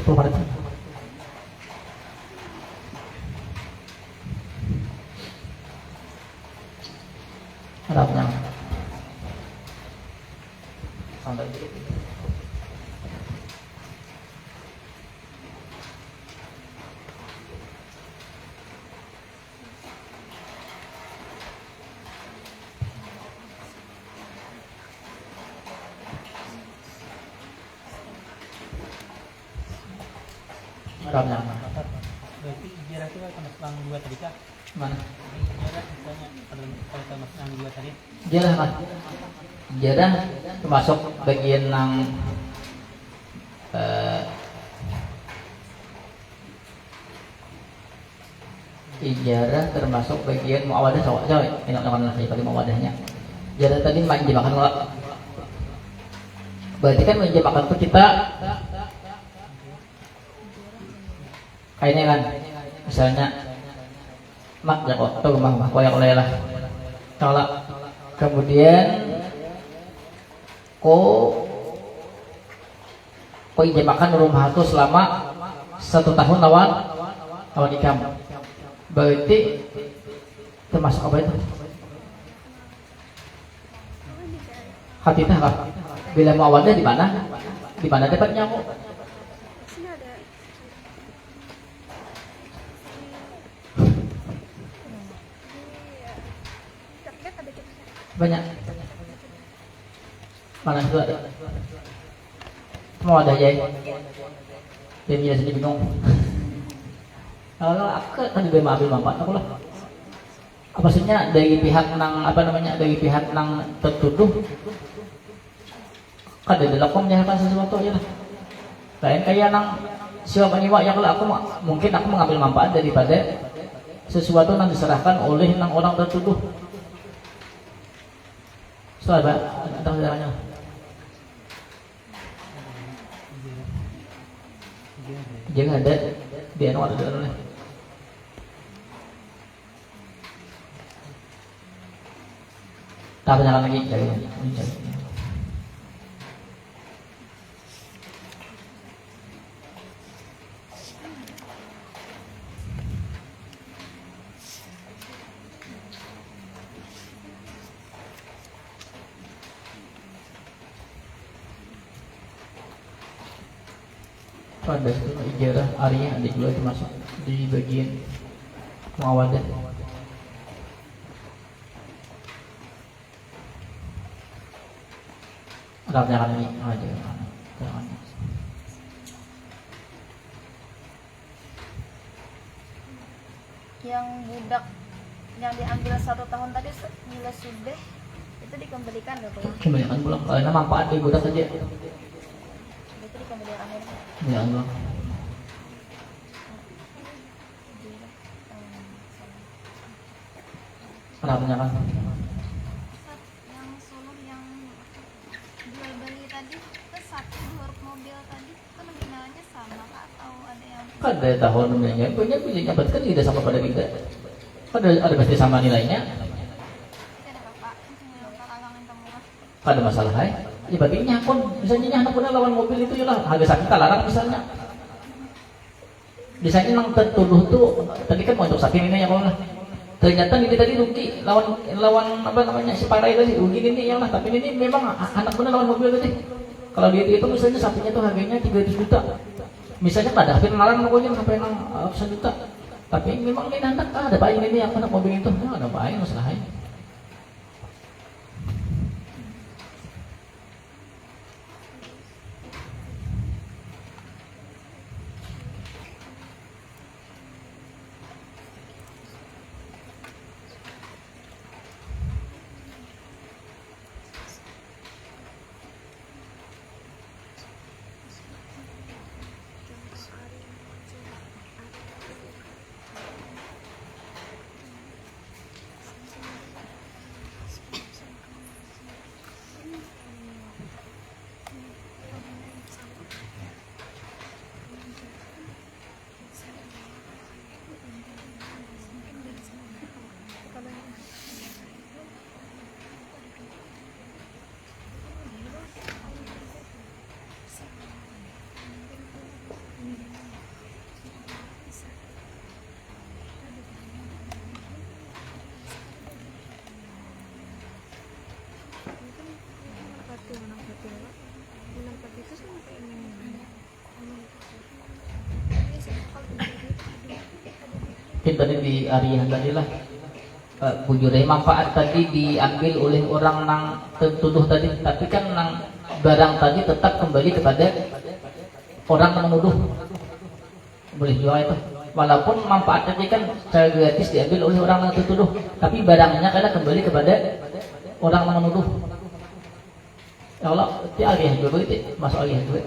Betul Pak. Harapnya sampai harapnya Berarti ijarah itu termasuk yang dua tadi kah? mana? Ijarah misalnya kalau termasuk yang dua tadi. Jarah Pak. Jarah termasuk bagian yang ijarah termasuk bagian muawadah cowok ini orang laki tadi muawadahnya. Jarah tadi menjemakan nolak. Berarti kan menjemakan itu kita kayaknya kan misalnya mak ya kok tuh mah koyak oleh lah kalau kemudian ko ijemakan rumah itu selama 1 tahun lawan ikam berarti termasuk apa itu hati tak bila mau awalnya di mana dapatnya kok Sini ada. Iya. Lihat ada kita. banyak mana itu ada mau ada ya dia dia sendiri bingung kalau aku kan juga ambil manfaat aku lah apa maksudnya dari pihak nang apa namanya dari pihak nang tertuduh kan ada lakukan menyampaikan sesuatu ya lah lain kayak nang siapa nyiwa ya kalau aku mungkin aku mengambil manfaat daripada sesuatu yang diserahkan oleh nang orang tertuduh. Soal ada caranya. Jangan ada dia ada dalamnya. Tak nyala lagi cari. Pada ijarah Arya ada juga termasuk di bagian muawadah. Arabnya kan ini aja. Yang budak yang diambil 1 tahun tadi bila sudah itu dikembalikan nggak Pak? Kebanyakan pulang karena manfaat dari budak saja. Itu dikembalikan akhirnya. Ya Allah. Arabnya kan. Yang suluh yang jual beli tadi itu satu huruf mobil tadi itu nominalnya sama kah atau ada yang Kan dari tahun namanya punya kan tidak sama pada kita. Kan ada pasti sama nilainya. tidak ada bapak yang kalangan kamu mah Kan ada masalah ya. Ibaratnya kon misalnya anak punya lawan mobil itu ya lah harga sakit larang misalnya. Misalnya yang tertuduh tuh tadi kan mau untuk sakit ini ya kalau lah. Ternyata ini tadi rugi lawan apa namanya si Parai tadi rugi ini ya lah tapi ini memang anak punya lawan mobil tadi. Kalau dia itu misalnya sapinya tuh harganya 300 juta. Misalnya pada hampir larang pokoknya sampai 100 juta. Tapi memang ini anak ada bayi ini yang anak mobil itu ada bayi masalahnya. mungkin tadi di Arya tadi lah bujurnya manfaat tadi diambil oleh orang nang tertuduh tadi, tapi kan nang barang tadi tetap kembali kepada orang yang menuduh, boleh juga itu walaupun manfaat tadi kan secara gratis diambil oleh orang yang tertuduh, tapi barangnya karena kembali kepada orang yang menuduh. Ya Allah, di Arya juga begitu, masuk Arya juga.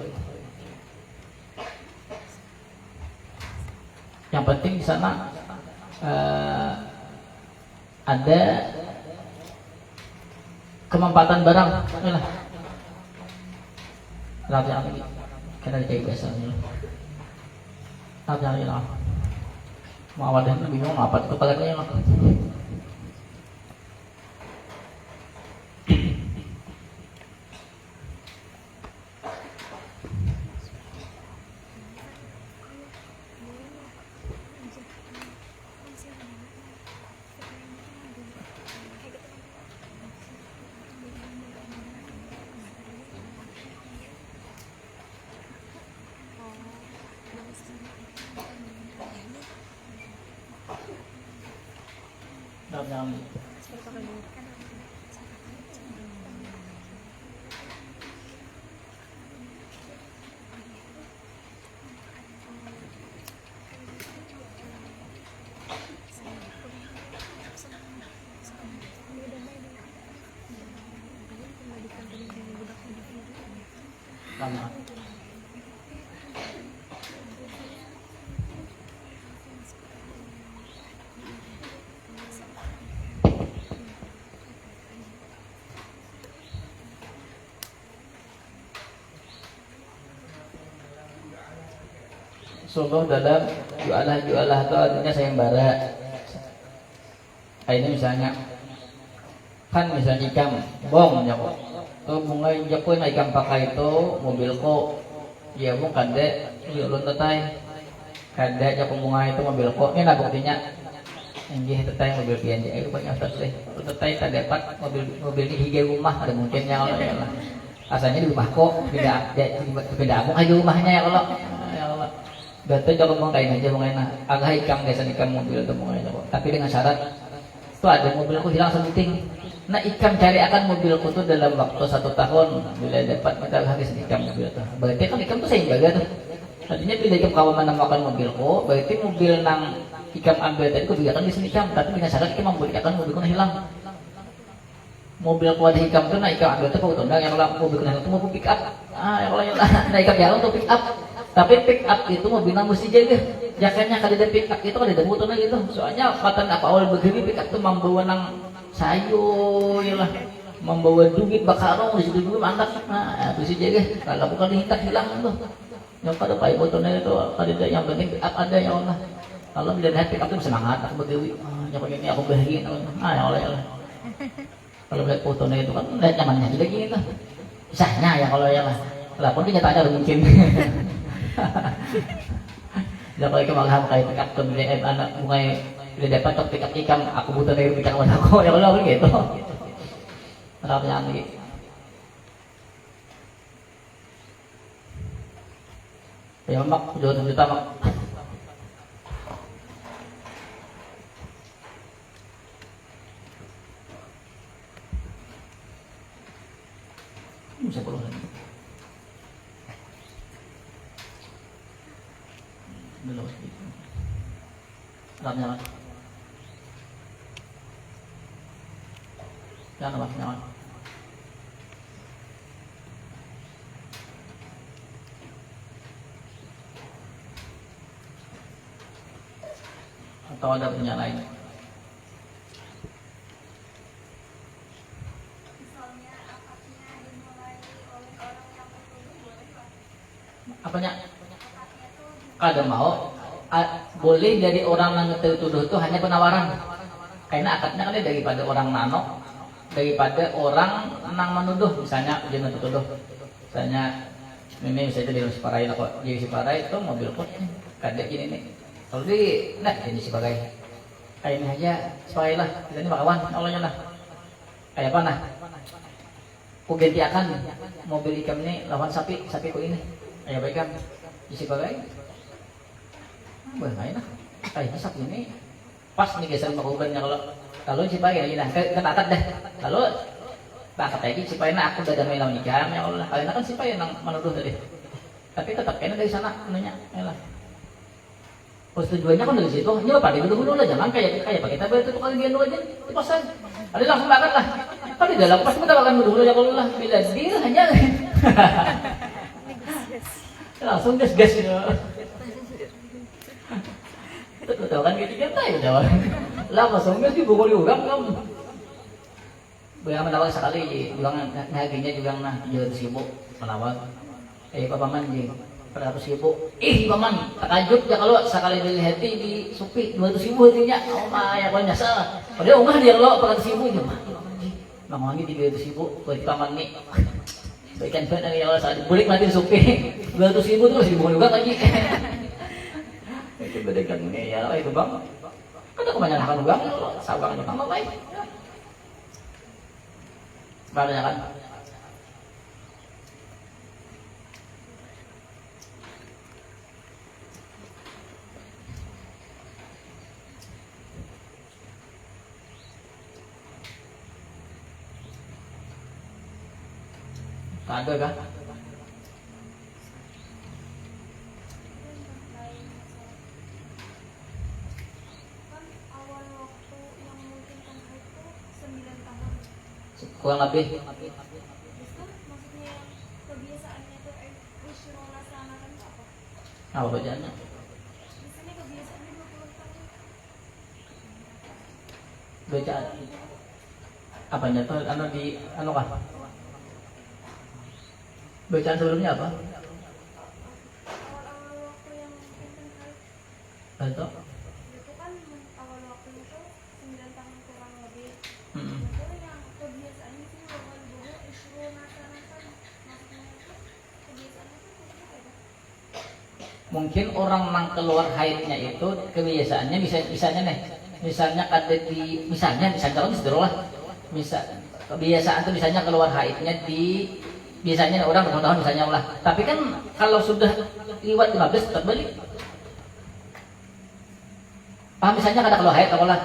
Yang penting di sana ada kemanfaatan barang. Inilah yang lagi kita cek biasa ini. Yang lah. Mau ada yang bingung apa itu palanya lah. Yang sungguh dalam jualah itu artinya sayembara. Ini misalnya kan misalnya ikan bong ya kok bunga japun ikan pakai itu mobilku ya bung kade ulun tetai kade japun bunga itu mobilku ini lah buktinya enggih tetai mobil pian dia itu banyak tetai tetai tak dapat mobil ini hingga rumah ada mungkin yang Allah ya Allah asalnya di rumahku tidak abung aja rumahnya ya Allah. Berarti kalau mau kain aja mau enak, agak hikam desa ikam mobil atau mau enak. Tapi dengan syarat itu ada mobilku hilang sebuting. Nah ikam cari akan mobilku tuh dalam waktu 1 tahun bila dapat kita habis ikam mobil tuh. Berarti kan ikam tuh saya jaga tuh. Artinya bila ikam kawan menamakan mobilku, berarti mobil nang ikam ambil tadi aku biarkan di sini ikam. Tapi dengan syarat ikam memberikan mobilku hilang. Mobilku ada hikam tuh, nah ikam ambil tuh aku tundang yang kalau mobilku hilang tuh mau pick up. Yang kalau nah ikam jalan tuh pick up. Tapi pick up itu mobilnya mesti jaga. Jakanya kalau ada pick up itu kan ada motornya gitu. Soalnya patan apa awal begini pick up itu membawa nang sayur lah, membawa duit bakarong di situ juga mantap. Nah, mesti jaga. Kalau bukan dihintar hilang tuh. Yang pada pakai motornya itu kalau ada yang penting pick up ada ya Allah. Kalau bila lihat pick up itu semangat aku berdiri. Yang ini aku bahagia. Ya Allah ya Allah. Kalau lihat fotonya itu kan lihat nyamannya juga gini tuh. Sahnya ya kalau ya lah. Lah pun kenyataannya mungkin. Dah kalau kamu ngaham kayak pick up tuh anak bungai udah dapat tok pick up ikam aku butuh dari pick up aku ya Allah gitu. Kenapa yang lagi? Ya mak jodoh juta mak. Bisa puluh lagi. Belum sedikit. Jangan. Jangan. Atau ada punya lain? Misalnya akadnya dimulai oleh orang yang tertuduh boleh Pak? Apanya? Akadnya tuh Kada mau boleh dari orang yang tertuduh itu hanya penawaran. Karena akadnya kan daripada orang nano, daripada orang nang menuduh. Misalnya dia tertuduh, misalnya ini misalnya di si Parai lah kok, di si Parai itu mobil kok kada gini nih. Kalau di nah ini si Parai kayak ini aja supaya lah kita ini bakawan Allahnya lah. Kayak apa nah? Ku ganti akan mobil ikam ini lawan sapi ku ini. Ayo baik kan? Di si Parai. Bermain lah, kayak sapi ini pas nih geser makubannya kalau supaya ya nah ketatad deh kalau bakat lagi supaya aku udah damai lawan nikah ya Allah kalian kan supaya nang menuduh tadi tapi tetap kena dari sana anunya ya lah persetujuannya kan dari situ nyoba pada dulu lah jangan kayak pak kita bayar itu kali dia dulu aja di pasan ada langsung makan lah kan di dalam pas kita makan dulu ya kalau lah bila dia hanya langsung gas ya tahu kan gitu kan tahu dah lah langsung gas dibukul juga kamu bayang menawar sekali bilang naginya juga nah 700.000 menawar paman jing 100.000 paman takajub ya kalau sekali dilihati di supi 200.000 hatinya oh mah ya kalau nyasar padahal umah dia lo 400.000 ya mah mangangi 300.000 buat paman nih baikan pun yang Allah saat bulik mati di supi 200.000 terus dibukul juga lagi itu bedakan ini ya itu bang kan kebanyakan uang sabarnya bang baik banyak kan tak ada kah? Kurang lebih maksudnya kebiasaannya itu Isyrona sana kan apa? apa bacaannya? Biasanya kebiasaannya 20 tahun. Bacaan apanya tuh anu di anu kah? Bacaan sebelumnya apa? Awal-awal waktu yang enten haid Betul. itu kan awal waktu itu 9 tahun kurang lebih. Hmm. Itu yang kebiasaannya sih bahwa dulu Isyrona sana kan maksudnya itu kebiasaannya itu kayak apa? Mungkin orang nang keluar haidnya itu kebiasaannya misalnya nih misalnya ada di misalnya kalau lah misal kebiasaan itu misalnya keluar haidnya di biasanya orang bertahun misalnya lah tapi kan kalau sudah lewat 15 tetap balik paham misalnya kata keluar haid kalau lah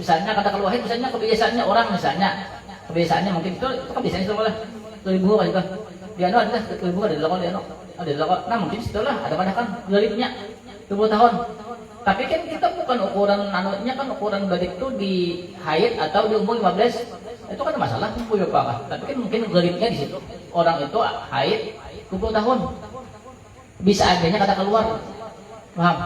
misalnya kata keluar haid misalnya kebiasaannya orang misalnya kebiasaannya mungkin itu kebiasaannya itu lah 2000 kan juga dia ada 2000 ada lokal dia ada lokal nah mungkin setelah ada pada kan baliknya 20 tahun tapi kan kita bukan ukuran anunya kan ukuran balik itu di haid atau di umur 15 itu kan masalah ya Pak tapi kan mungkin baliknya di situ orang itu haid 20 tahun bisa adanya kata keluar paham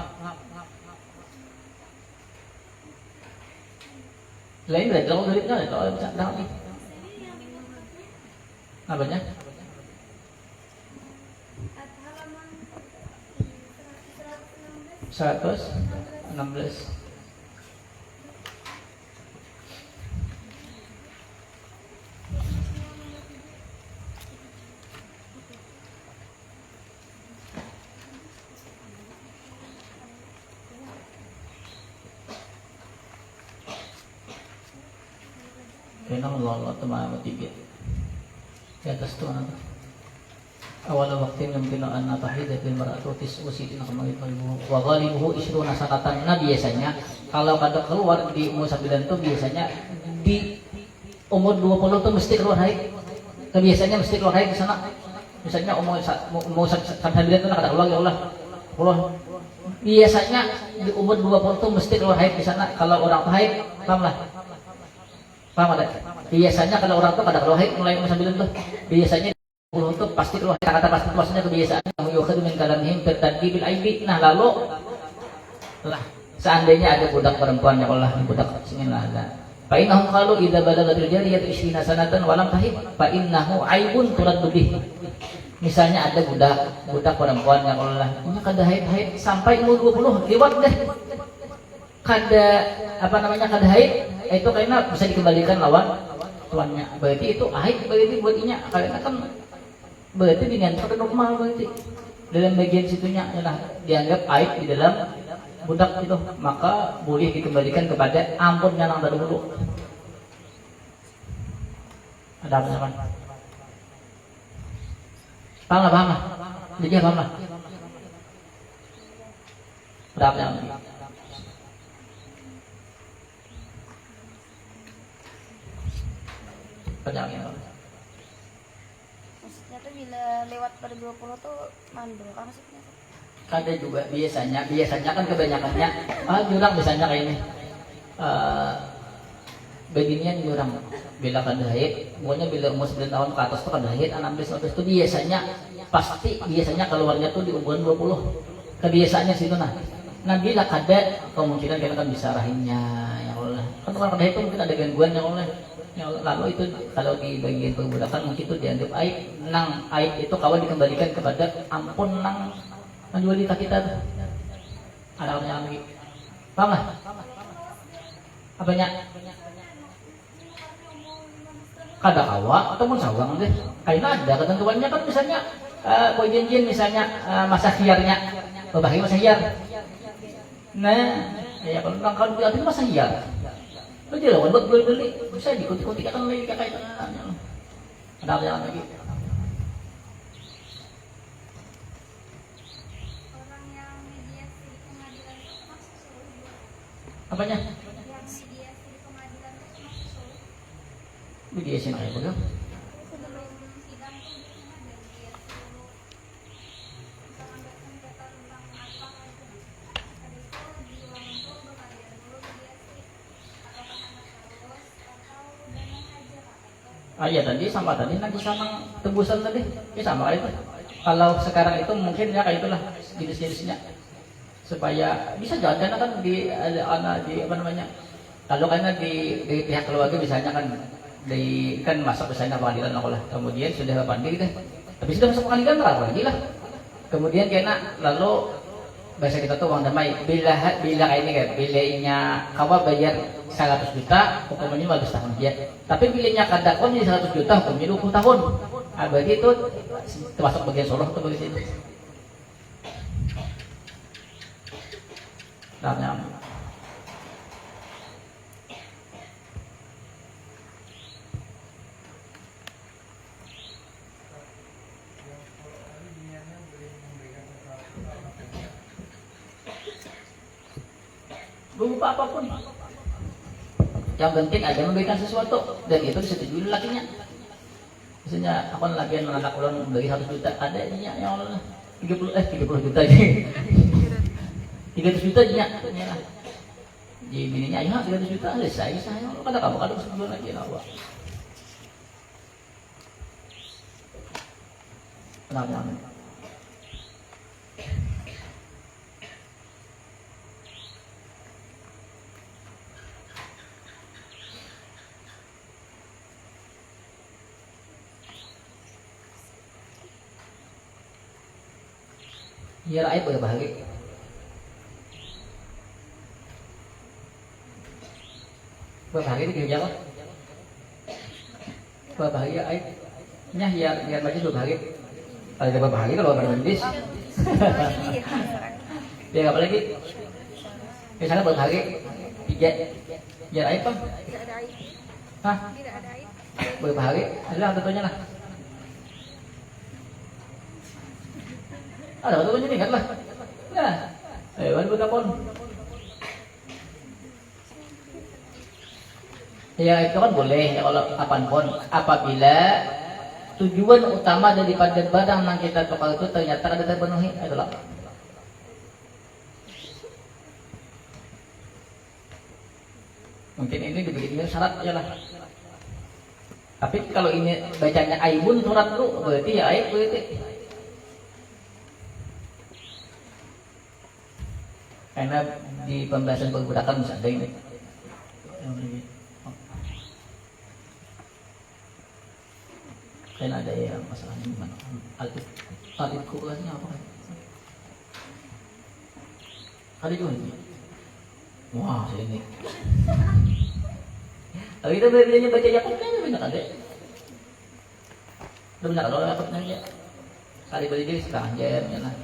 lain dari kalau baliknya itu bisa tahu nih apanya Halaman 116 Kenang Allah teman tiga di atas tu anak awal waktu yang binaan atahid bin maratu tis'usidin kemarin wa ghalibuhu isruna sanatan nah biasanya kalau kada keluar di umur 9 itu biasanya di umur 20 tuh mesti keluar haid kebiasaannya mesti keluar haid di sana misalnya umur 9 itu kada keluar ya Allah keluar biasanya di umur 20 tuh mesti keluar haid di sana kalau orang tuh haid paham lah paham ada biasanya kalau orang tuh kada keluar haid mulai umur 9 tuh biasanya untuk pasti keluar kata pasti maksudnya kebiasaan yang yukhadu min kalamihim tertadi bil aibi nah lalu lah seandainya ada budak perempuan ya Allah budak sini lah ada fa innahum qalu idza balagatil jariyatu 20 sanatan wa lam tahid fa innahu aibun turaddu bih misalnya ada budak perempuan ya Allah ini kada haid sampai umur 20 lewat deh kada apa namanya kada haid itu karena bisa dikembalikan lawan tuannya berarti itu haid berarti buat inya karena kan berarti dengan normal berarti dalam bagian situnya adalah dianggap aib di dalam budak itu maka boleh dikembalikan kepada ampunnya yang dahulu ada apa teman paham lah jadi paham lah berapa yang Perjalanan. Maksudnya tuh bila lewat pada 20 tuh mandul kan maksudnya tuh. Ada juga biasanya kan kebanyakannya jurang misalnya kayak ini. Beginian jurang bila kada haid, pokoknya bila umur 9 tahun ke atas tuh kada haid, 16 itu biasanya keluarnya tuh di umuran 20. Kebiasaannya situ nah. Nah bila kada kemungkinan kita kan bisa rahimnya ya Allah. Kan orang kada haid itu mungkin ada gangguan ya Allah. Ya Allah, lalu itu kalau di bagian perbudakan mungkin itu dianggap aib. Nang aib itu kawan dikembalikan kepada ampun nang menjualita kita tuh. Ada orang yang lagi. Paham lah? Apanya? Kada kawa ataupun sawang deh. Kayaknya ada ketentuannya kan misalnya poin misalnya masa hiarnya, berbagi masa hiar. Nah, ya kalau nangkal itu masa hiar. Betul lah, buat beli bisa diikuti kan lagi kayak ada yang lagi. Orang yang mediasi di pengadilan itu masuk surga. Apanya? Yang mediasi di pengadilan itu masuk surga. Mediasi apa ya? Sebelum sidang tuh biasanya ada mediasi dulu. Misalkan berkata tentang apa aja. Habis itu di ruang itu berkalian dulu mediasi. Apakah anak terus atau damai aja Pak? Iya tadi nanti sama tebusan tadi, ya sama itu. Kalau sekarang itu mungkin ya kayak itulah jenis-jenisnya supaya bisa jalan kan di apa namanya? Kalau karena di pihak keluarga misalnya kan kan masuk misalnya pengadilan lah, kemudian sudah pandai deh, tapi sudah masuk pengadilan lagi lah. Kemudian kena lalu bahasa kita tuh uang damai bila ini kan bilanya kawa bayar 100 juta hukumannya 15 tahun ya, tapi bilanya kadakon jadi 100 juta hukumnya 20 tahun. Berarti itu termasuk bagian soroh atau bagian itu namanya. Berupa apapun yang penting ada memberikan sesuatu dan itu disetujui lakinya. Misalnya aku lagi anak ulun bagi 100 juta ada ininya yang Allah 30 juta ini 300 juta nya di bininya ya 300 juta selesai saya kada kamu kada sebulan lagi awak kenapa. Ya rakyat berbahagi. Berbahagi itu kerja apa? Berbahagi rakyat. Nya ya baju berbahagi. Kalau dia berbahagi kalau bermendis. Dia apa lagi? Misalnya berbahagi tiga. Ya rakyat apa? Tidak ada aib. Hah? Tidak ada aib. Berbahagi. Adalah tentunya lah. Ada waktu ini ingat lah. Nah, baru berkapon. Ya itu kan boleh ya kalau kapanpun apabila tujuan utama daripada barang yang kita tukar itu ternyata ada terpenuhi itulah. Mungkin ini diberi syarat aja lah. Tapi kalau ini bacanya aibun surat lu berarti ya aib berarti. Karena di pembahasan perbudakan bisa ada ini. Kan ada yang masalahnya gimana? Alif Qurannya apa? Ada juga ini. Wah, ini. Tapi kita belajarnya baca Yakub kan banyak ada. Udah benar kalau Yakub nanya. Kali beli dia setengah jam ya lah.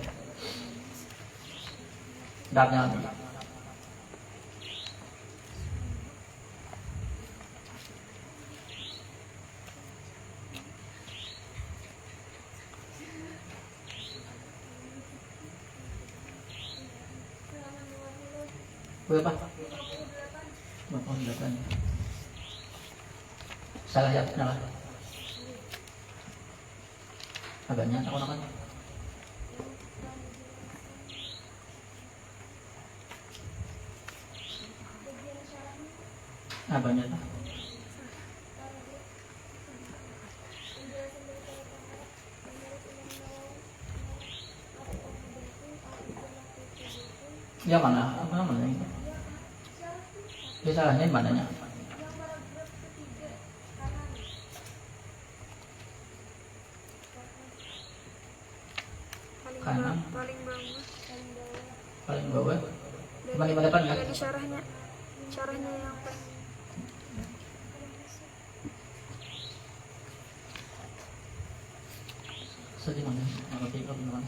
Dapnya berapa? 58. Salah ya, salah. Agaknya aku kan. Abangnya tuh. Ya mana? Apa mana ini? Ya salahnya di mananya? Kanan. paling bawah Paling bawah. Cuma di depan kan? ada di syarahnya yang paling Sedih mana? Ngerti kalau beneran.